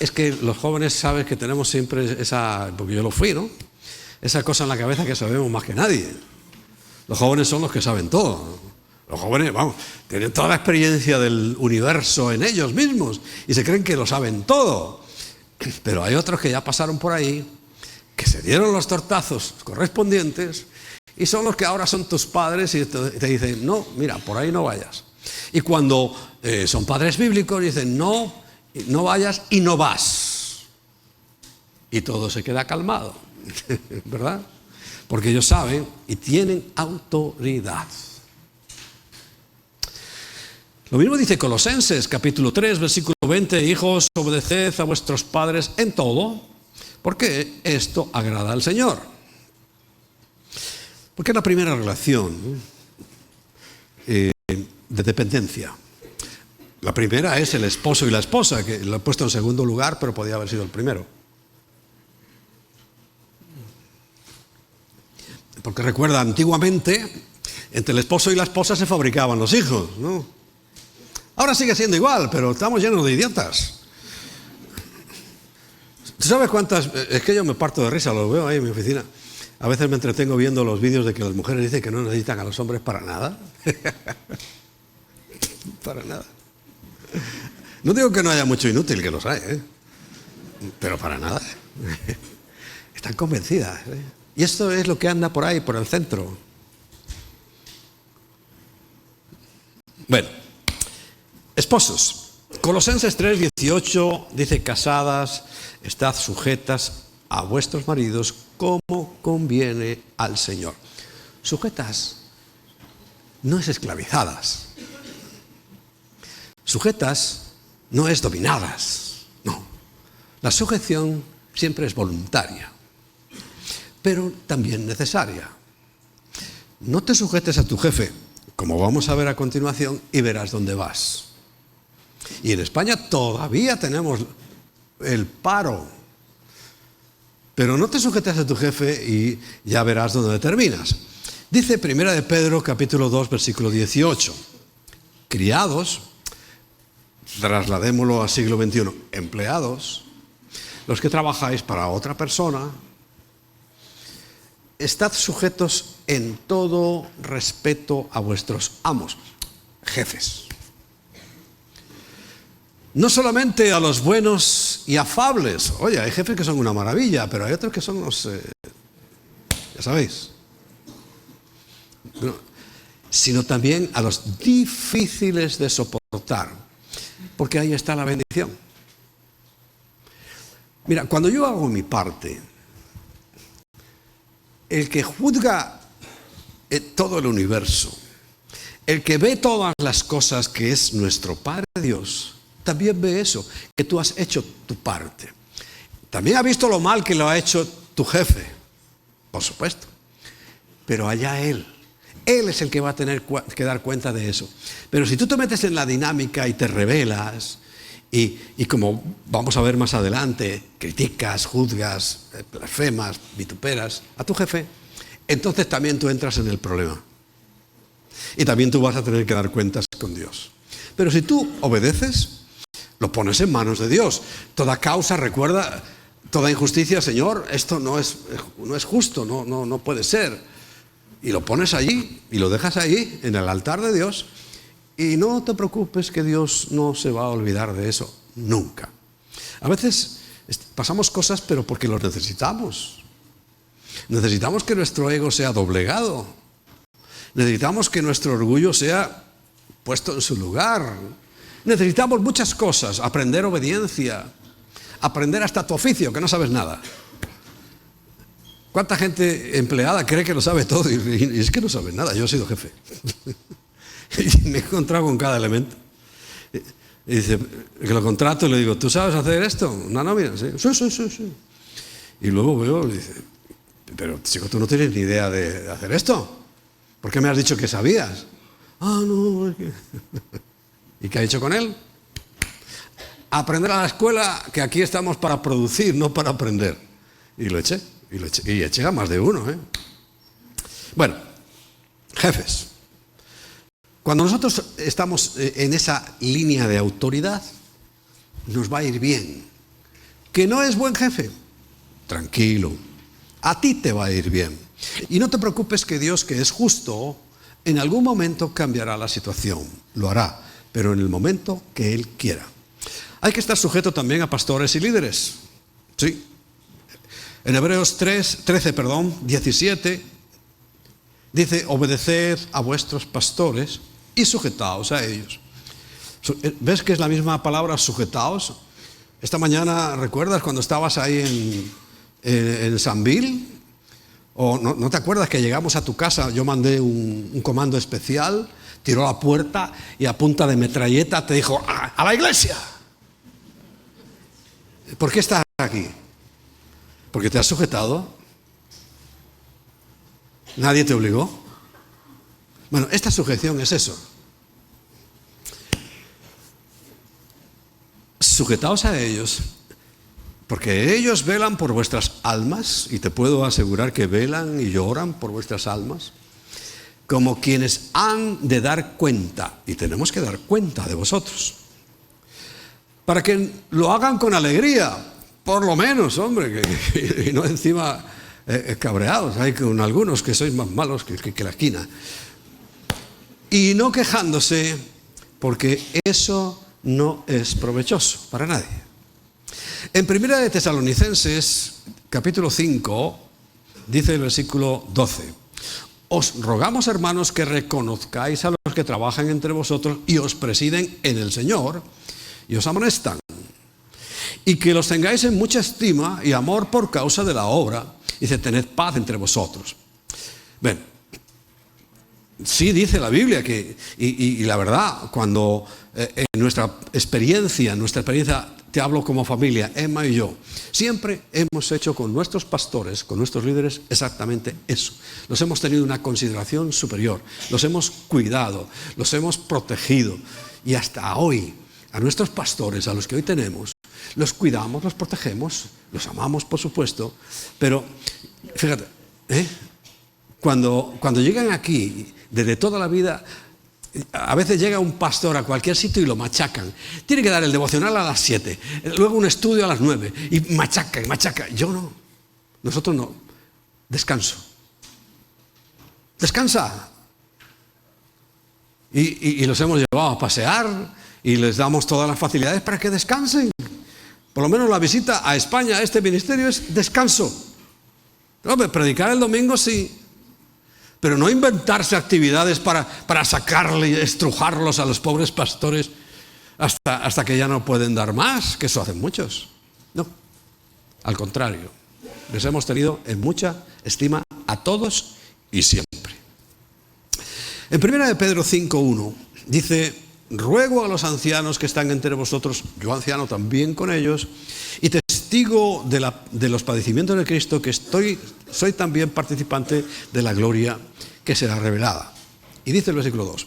es que los jóvenes, sabes que tenemos siempre esa, porque yo lo fui, ¿no? Esa cosa en la cabeza que sabemos más que nadie. Los jóvenes son los que saben todo. Los jóvenes, vamos, tienen toda la experiencia del universo en ellos mismos y se creen que lo saben todo. Pero hay otros que ya pasaron por ahí, que se dieron los tortazos correspondientes y son los que ahora son tus padres y te dicen, no, mira, por ahí no vayas. Y cuando son padres bíblicos dicen, no vayas y no vas. Y todo se queda calmado, ¿verdad? Porque ellos saben y tienen autoridad. Lo mismo dice Colosenses, capítulo 3, versículo 20, hijos, obedeced a vuestros padres en todo, porque esto agrada al Señor. Porque es la primera relación de dependencia. La primera es el esposo y la esposa, que lo he puesto en segundo lugar, pero podía haber sido el primero. Porque recuerda, antiguamente, entre el esposo y la esposa se fabricaban los hijos, ¿no? Ahora sigue siendo igual, pero estamos llenos de idiotas. ¿Tú sabes cuántas? Es que yo me parto de risa, lo veo ahí en mi oficina. A veces me entretengo viendo los vídeos de que las mujeres dicen que no necesitan a los hombres para nada. Para nada. No digo que no haya mucho inútil, que los hay, pero para nada. Están convencidas. Y esto es lo que anda por ahí, por el centro. Bueno, esposos. Colosenses 3:18 dice: casadas, estad sujetas a vuestros maridos como conviene al Señor. Sujetas no es esclavizadas. Sujetas no es dominadas. No. La sujeción siempre es voluntaria, pero también necesaria. No te sujetes a tu jefe, como vamos a ver a continuación, y verás dónde vas. Y en España todavía tenemos el paro. Pero no te sujetes a tu jefe y ya verás dónde terminas. Dice 1 de Pedro, capítulo 2, versículo 18. Criados, trasladémoslo al siglo XXI, empleados, los que trabajáis para otra persona, estad sujetos en todo respeto a vuestros amos, jefes. No solamente a los buenos y afables. Oye, hay jefes que son una maravilla, pero hay otros que son los... ya sabéis. No, sino también a los difíciles de soportar. Porque ahí está la bendición. Mira, cuando yo hago mi parte, el que juzga todo el universo, el que ve todas las cosas, que es nuestro Padre Dios, también ve eso, que tú has hecho tu parte. También ha visto lo mal que lo ha hecho tu jefe, por supuesto. Pero allá Él es el que va a tener que dar cuenta de eso. Pero si tú te metes en la dinámica y te rebelas, y como vamos a ver más adelante, criticas, juzgas, blasfemas, vituperas a tu jefe, entonces también tú entras en el problema. Y también tú vas a tener que dar cuentas con Dios. Pero si tú obedeces, lo pones en manos de Dios. Toda causa, recuerda, toda injusticia, Señor, esto no es justo, no puede ser. Y lo pones allí y lo dejas ahí, en el altar de Dios. Y no te preocupes, que Dios no se va a olvidar de eso, nunca. A veces pasamos cosas, pero porque lo necesitamos. Necesitamos que nuestro ego sea doblegado. Necesitamos que nuestro orgullo sea puesto en su lugar. Necesitamos muchas cosas, aprender obediencia, aprender hasta tu oficio, que no sabes nada. ¿Cuánta gente empleada cree que lo sabe todo? Y es que no sabe nada. Yo he sido jefe. Y me he encontrado con cada elemento. Y dice, que lo contrato y le digo, ¿tú sabes hacer esto? ¿Una nómina? Sí. Y luego veo y dice, pero chico, tú no tienes ni idea de hacer esto. ¿Por qué me has dicho que sabías? Ah, no. ¿Y qué ha hecho con él? Aprender a la escuela, que aquí estamos para producir, no para aprender. Y lo eché. Y eché a más de uno. Bueno, jefes. Cuando nosotros estamos en esa línea de autoridad, nos va a ir bien. ¿Que no es buen jefe? Tranquilo. A ti te va a ir bien. Y no te preocupes, que Dios, que es justo, en algún momento cambiará la situación. Lo hará, pero en el momento que Él quiera. Hay que estar sujeto también a pastores y líderes. Sí. En Hebreos 17 dice: obedeced a vuestros pastores y sujetaos a ellos. ¿Ves que es la misma palabra, sujetaos? Esta mañana, ¿recuerdas cuando estabas ahí en Sanville? ¿O no te acuerdas que llegamos a tu casa? Yo mandé un comando especial, tiró la puerta y a punta de metralleta te dijo: ¡a la iglesia! ¿Por qué estás aquí? ¿Porque te has sujetado? ¿Nadie te obligó? Bueno, esta sujeción es eso. Sujetaos a ellos, porque ellos velan por vuestras almas, y te puedo asegurar que velan y lloran por vuestras almas, como quienes han de dar cuenta, y tenemos que dar cuenta de vosotros, para que lo hagan con alegría, por lo menos, hombre, y no encima cabreados. Hay con algunos que sois más malos que la esquina. Y no quejándose, porque eso no es provechoso para nadie. En 1 de Tesalonicenses, capítulo 5, dice el versículo 12: os rogamos, hermanos, que reconozcáis a los que trabajan entre vosotros y os presiden en el Señor y os amonestan. Y que los tengáis en mucha estima y amor por causa de la obra. Dice, tened paz entre vosotros. Ven, sí dice la Biblia que, y la verdad, cuando en nuestra experiencia, te hablo como familia, Emma y yo, siempre hemos hecho con nuestros pastores, con nuestros líderes, exactamente eso. Los hemos tenido una consideración superior, los hemos cuidado, los hemos protegido. Y hasta hoy, a nuestros pastores, a los que hoy tenemos, los cuidamos, los protegemos, los amamos, por supuesto. Pero, fíjate, cuando llegan aquí, desde toda la vida, a veces llega un pastor a cualquier sitio y lo machacan. Tiene que dar el devocional a las 7, luego un estudio a las 9, y machaca, y machaca. Yo no, nosotros no. Descanso. Descansa. Y los hemos llevado a pasear y les damos todas las facilidades para que descansen. Por lo menos la visita a España a este ministerio es descanso. Hombre, predicar el domingo sí, pero no inventarse actividades para sacarle, estrujarlos a los pobres pastores hasta que ya no pueden dar más, que eso hacen muchos. No, al contrario, les hemos tenido en mucha estima a todos y siempre. En 1 Pedro 5:1 dice, ruego a los ancianos que están entre vosotros, yo anciano también con ellos, y testigo de los padecimientos de Cristo, que soy también participante de la gloria que será revelada. Y dice el versículo 2,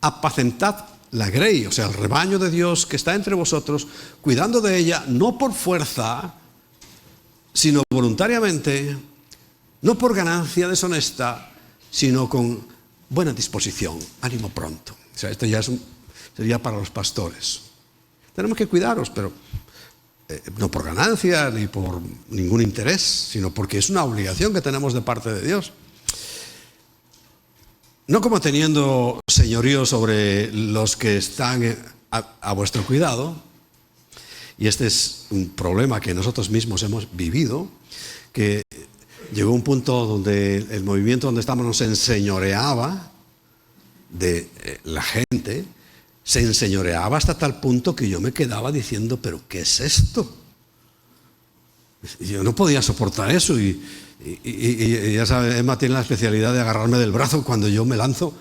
apacentad la grey, o sea, el rebaño de Dios que está entre vosotros, cuidando de ella, no por fuerza, sino voluntariamente, no por ganancia deshonesta, sino con buena disposición, ánimo pronto. O sea, esto ya sería para los pastores. Tenemos que cuidaros, pero no por ganancia ni por ningún interés, sino porque es una obligación que tenemos de parte de Dios. No como teniendo señorío sobre los que están a vuestro cuidado, y este es un problema que nosotros mismos hemos vivido, que llegó un punto donde el movimiento donde estamos nos enseñoreaba de la gente, se enseñoreaba hasta tal punto que yo me quedaba diciendo, ¿pero qué es esto? Yo no podía soportar eso y ya sabes, Emma tiene la especialidad de agarrarme del brazo cuando yo me lanzo.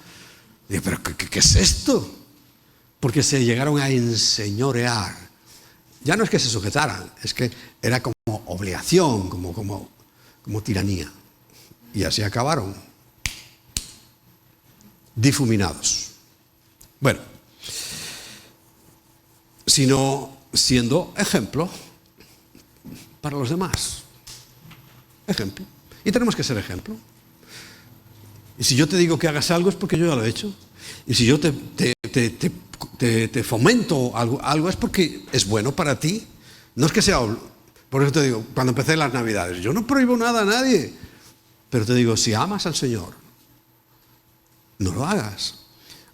Digo, ¿pero qué es esto? Porque se llegaron a enseñorear. Ya no es que se sujetaran, es que era como obligación, como tiranía. Y así acabaron. Difuminados. Bueno, sino siendo ejemplo para los demás. Ejemplo. Y tenemos que ser ejemplo. Y si yo te digo que hagas algo es porque yo ya lo he hecho. Y si yo te fomento algo es porque es bueno para ti. No es que sea... Por eso te digo, cuando empecé las Navidades, yo no prohíbo nada a nadie. Pero te digo, si amas al Señor, no lo hagas.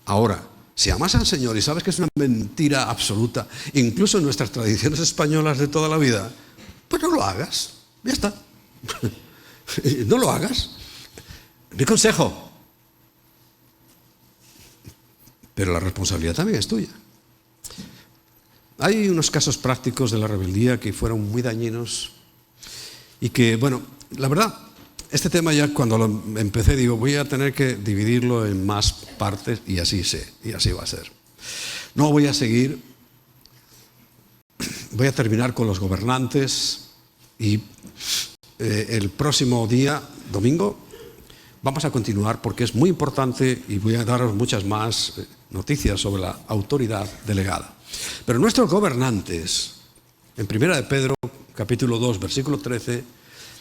Ahora, si amas al Señor y sabes que es una mentira absoluta, incluso en nuestras tradiciones españolas de toda la vida, pues no lo hagas. Ya está. No lo hagas. Mi consejo. Pero la responsabilidad también es tuya. Hay unos casos prácticos de la rebeldía que fueron muy dañinos y que, bueno, la verdad, este tema ya cuando lo empecé digo, voy a tener que dividirlo en más partes y así va a ser. No voy a seguir, voy a terminar con los gobernantes y el próximo día, domingo, vamos a continuar porque es muy importante y voy a daros muchas más noticias sobre la autoridad delegada. Pero nuestros gobernantes, en 1 de Pedro, capítulo 2, versículo 13,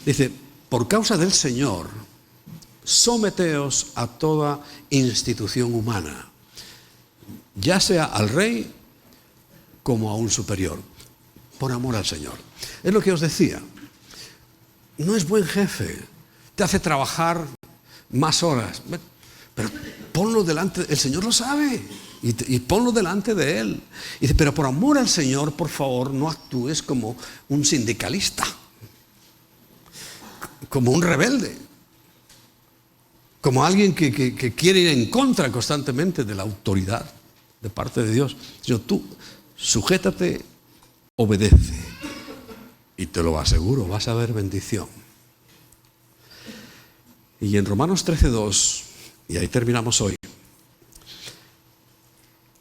dice, por causa del Señor, someteos a toda institución humana, ya sea al rey como a un superior, por amor al Señor. Es lo que os decía. No es buen jefe, te hace trabajar más horas, pero ponlo delante, el Señor lo sabe, y ponlo delante de Él. Y dice, pero por amor al Señor, por favor, no actúes como un sindicalista, como un rebelde. como alguien que quiere ir en contra constantemente de la autoridad de parte de Dios. Sino tú, sujétate, obedece. Y te lo aseguro, vas a ver bendición. Y en Romanos 13:2, y ahí terminamos hoy,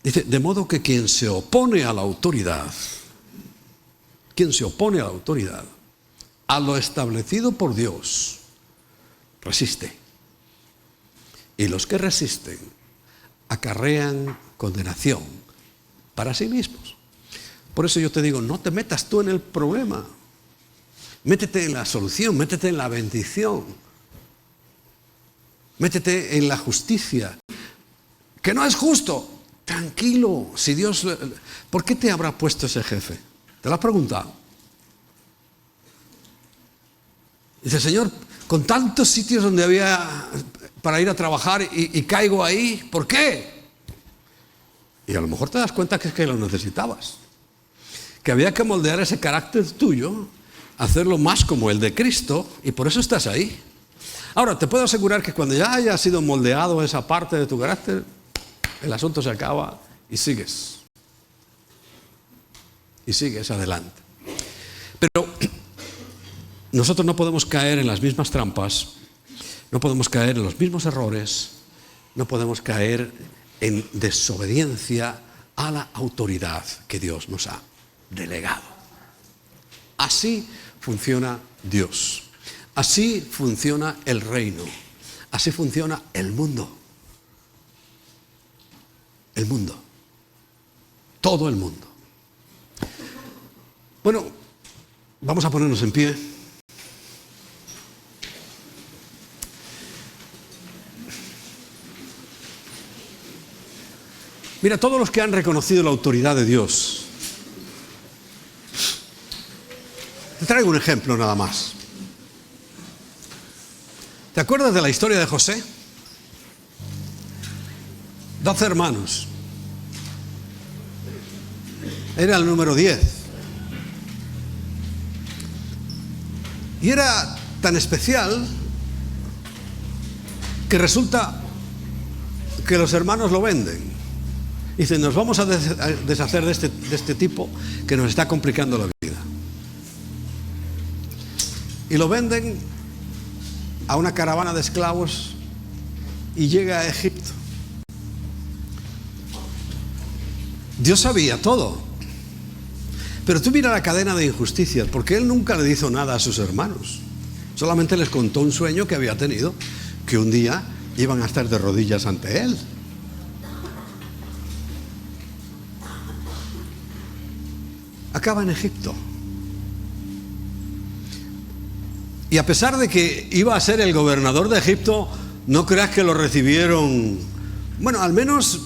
dice, de modo que quien se opone a la autoridad, a lo establecido por Dios, resiste. Y los que resisten acarrean condenación para sí mismos. Por eso yo te digo, no te metas tú en el problema. Métete en la solución, métete en la bendición. Métete en la justicia. Que no es justo. Tranquilo. Si Dios... ¿Por qué te habrá puesto ese jefe? ¿Te lo has preguntado? Dice, Señor, con tantos sitios donde había para ir a trabajar y caigo ahí, ¿por qué? Y a lo mejor te das cuenta que es que lo necesitabas. Que había que moldear ese carácter tuyo, hacerlo más como el de Cristo, y por eso estás ahí. Ahora, te puedo asegurar que cuando ya haya sido moldeado esa parte de tu carácter, el asunto se acaba y sigues. Y sigues adelante. Pero nosotros no podemos caer en las mismas trampas, no podemos caer en los mismos errores, no podemos caer en desobediencia a la autoridad que Dios nos ha delegado. Así funciona Dios. Así funciona el reino. Así funciona el mundo. El mundo. Todo el mundo. Bueno, vamos a ponernos en pie. Mira, todos los que han reconocido la autoridad de Dios. Te traigo un ejemplo nada más. ¿Te acuerdas de la historia de José? 12 hermanos. Era el número 10. Y era tan especial que resulta que los hermanos lo venden. Dicen, nos vamos a deshacer de este tipo que nos está complicando la vida. Y lo venden a una caravana de esclavos y llega a Egipto. Dios sabía todo. Pero tú mira la cadena de injusticias, porque Él nunca le hizo nada a sus hermanos. Solamente les contó un sueño que había tenido, que un día iban a estar de rodillas ante Él. Acaba en Egipto. Y a pesar de que iba a ser el gobernador de Egipto, no creas que lo recibieron, bueno, al menos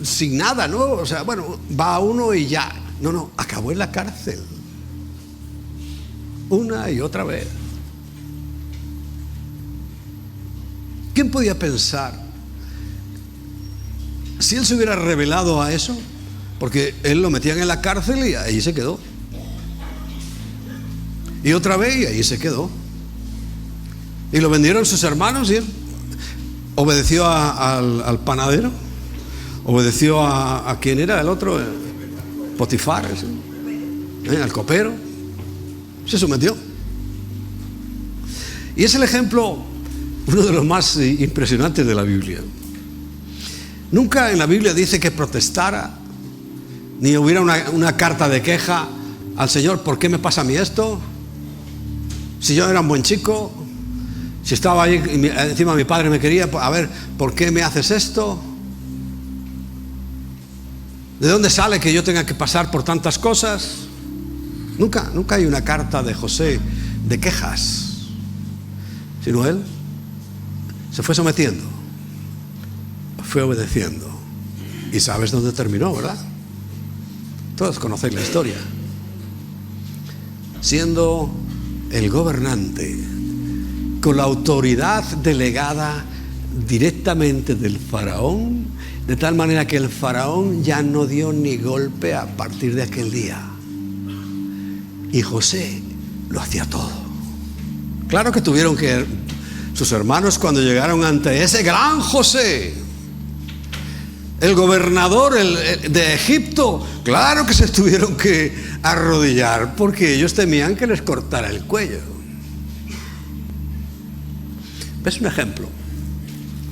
sin nada, ¿no? O sea, bueno, va uno y ya. No, acabó en la cárcel. Una y otra vez. ¿Quién podía pensar? Si él se hubiera revelado a eso, porque él lo metían en la cárcel y ahí se quedó. Y otra vez y ahí se quedó. Y lo vendieron sus hermanos y él obedeció al panadero. Obedeció a quién era el otro, Potifar, al copero. Se sometió. Y es el ejemplo, uno de los más impresionantes de la Biblia. Nunca en la Biblia dice que protestara, ni hubiera una carta de queja al Señor. ¿Por qué me pasa a mí esto? Si yo era un buen chico, si estaba ahí y encima mi padre me quería, a ver, ¿por qué me haces esto? ¿De dónde sale que yo tenga que pasar por tantas cosas? Nunca hay una carta de José de quejas, sino él se fue sometiendo, fue obedeciendo. Y sabes dónde terminó, ¿verdad? Todos conocéis la historia. Siendo el gobernante, con la autoridad delegada directamente del faraón, de tal manera que el faraón ya no dio ni golpe a partir de aquel día. Y José lo hacía todo. Claro que tuvieron que Sus hermanos, cuando llegaron ante ese gran José, el gobernador de Egipto, claro que se tuvieron que arrodillar porque ellos temían que les cortara el cuello. ¿Ves un ejemplo?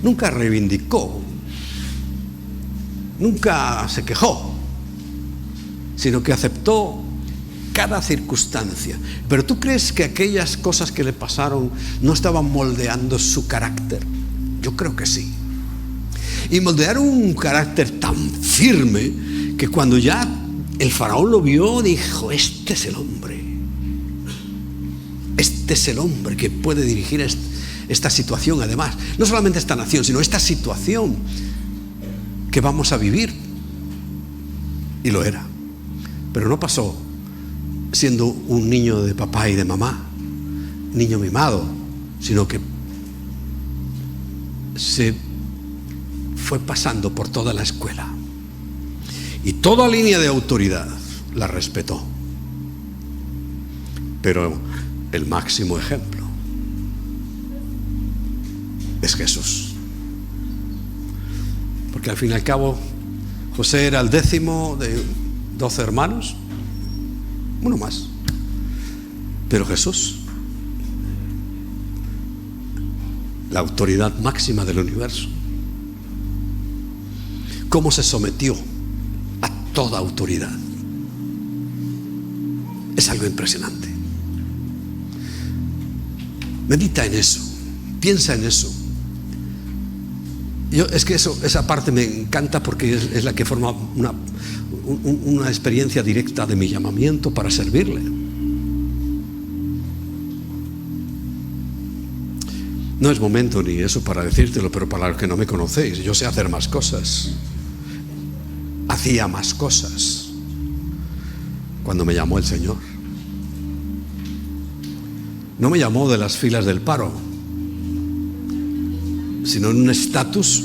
Nunca reivindicó, nunca se quejó, sino que aceptó cada circunstancia. Pero ¿tú crees que aquellas cosas que le pasaron no estaban moldeando su carácter? Yo creo que sí. Y moldearon un carácter tan firme que cuando ya el faraón lo vio, dijo: este es el hombre. Este es el hombre que puede dirigir esta situación, además. No solamente esta nación, sino esta situación que vamos a vivir. Y lo era. Pero no pasó siendo un niño de papá y de mamá, niño mimado, sino que se fue pasando por toda la escuela y toda línea de autoridad la respetó. Pero el máximo ejemplo es Jesús, porque al fin y al cabo José era el 10º de 12 hermanos, uno más, pero Jesús, la autoridad máxima del universo, cómo se sometió a toda autoridad, es algo impresionante. Medita en eso, piensa en eso. Es que esa parte me encanta porque es la que forma una experiencia directa de mi llamamiento para servirle. No es momento ni eso para decírtelo, pero para los que no me conocéis, yo sé hacer más cosas. Hacía más cosas cuando me llamó el Señor. No me llamó de las filas del paro, sino en un estatus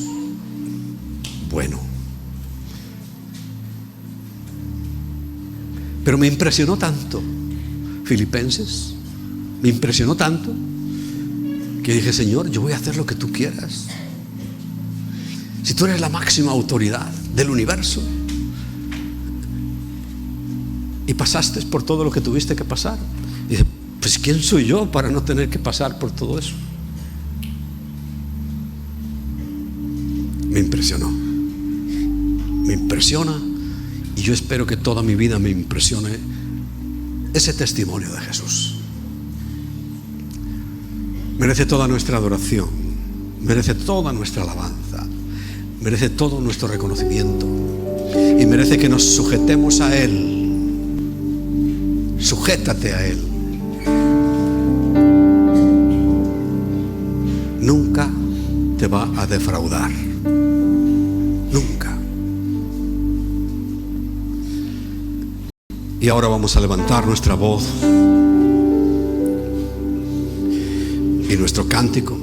bueno. Pero me impresionó tanto, Filipenses, me impresionó tanto que dije: Señor, yo voy a hacer lo que tú quieras. Si tú eres la máxima autoridad del universo y pasaste por todo lo que tuviste que pasar, y dije: pues ¿quién soy yo para no tener que pasar por todo eso? Me impresionó, me impresiona, y yo espero que toda mi vida me impresione ese testimonio de Jesús. Merece toda nuestra adoración, merece toda nuestra alabanza, merece todo nuestro reconocimiento, y merece que nos sujetemos a Él. Sujétate a Él. Nunca te va a defraudar. Nunca. Y ahora vamos a levantar nuestra voz y nuestro cántico.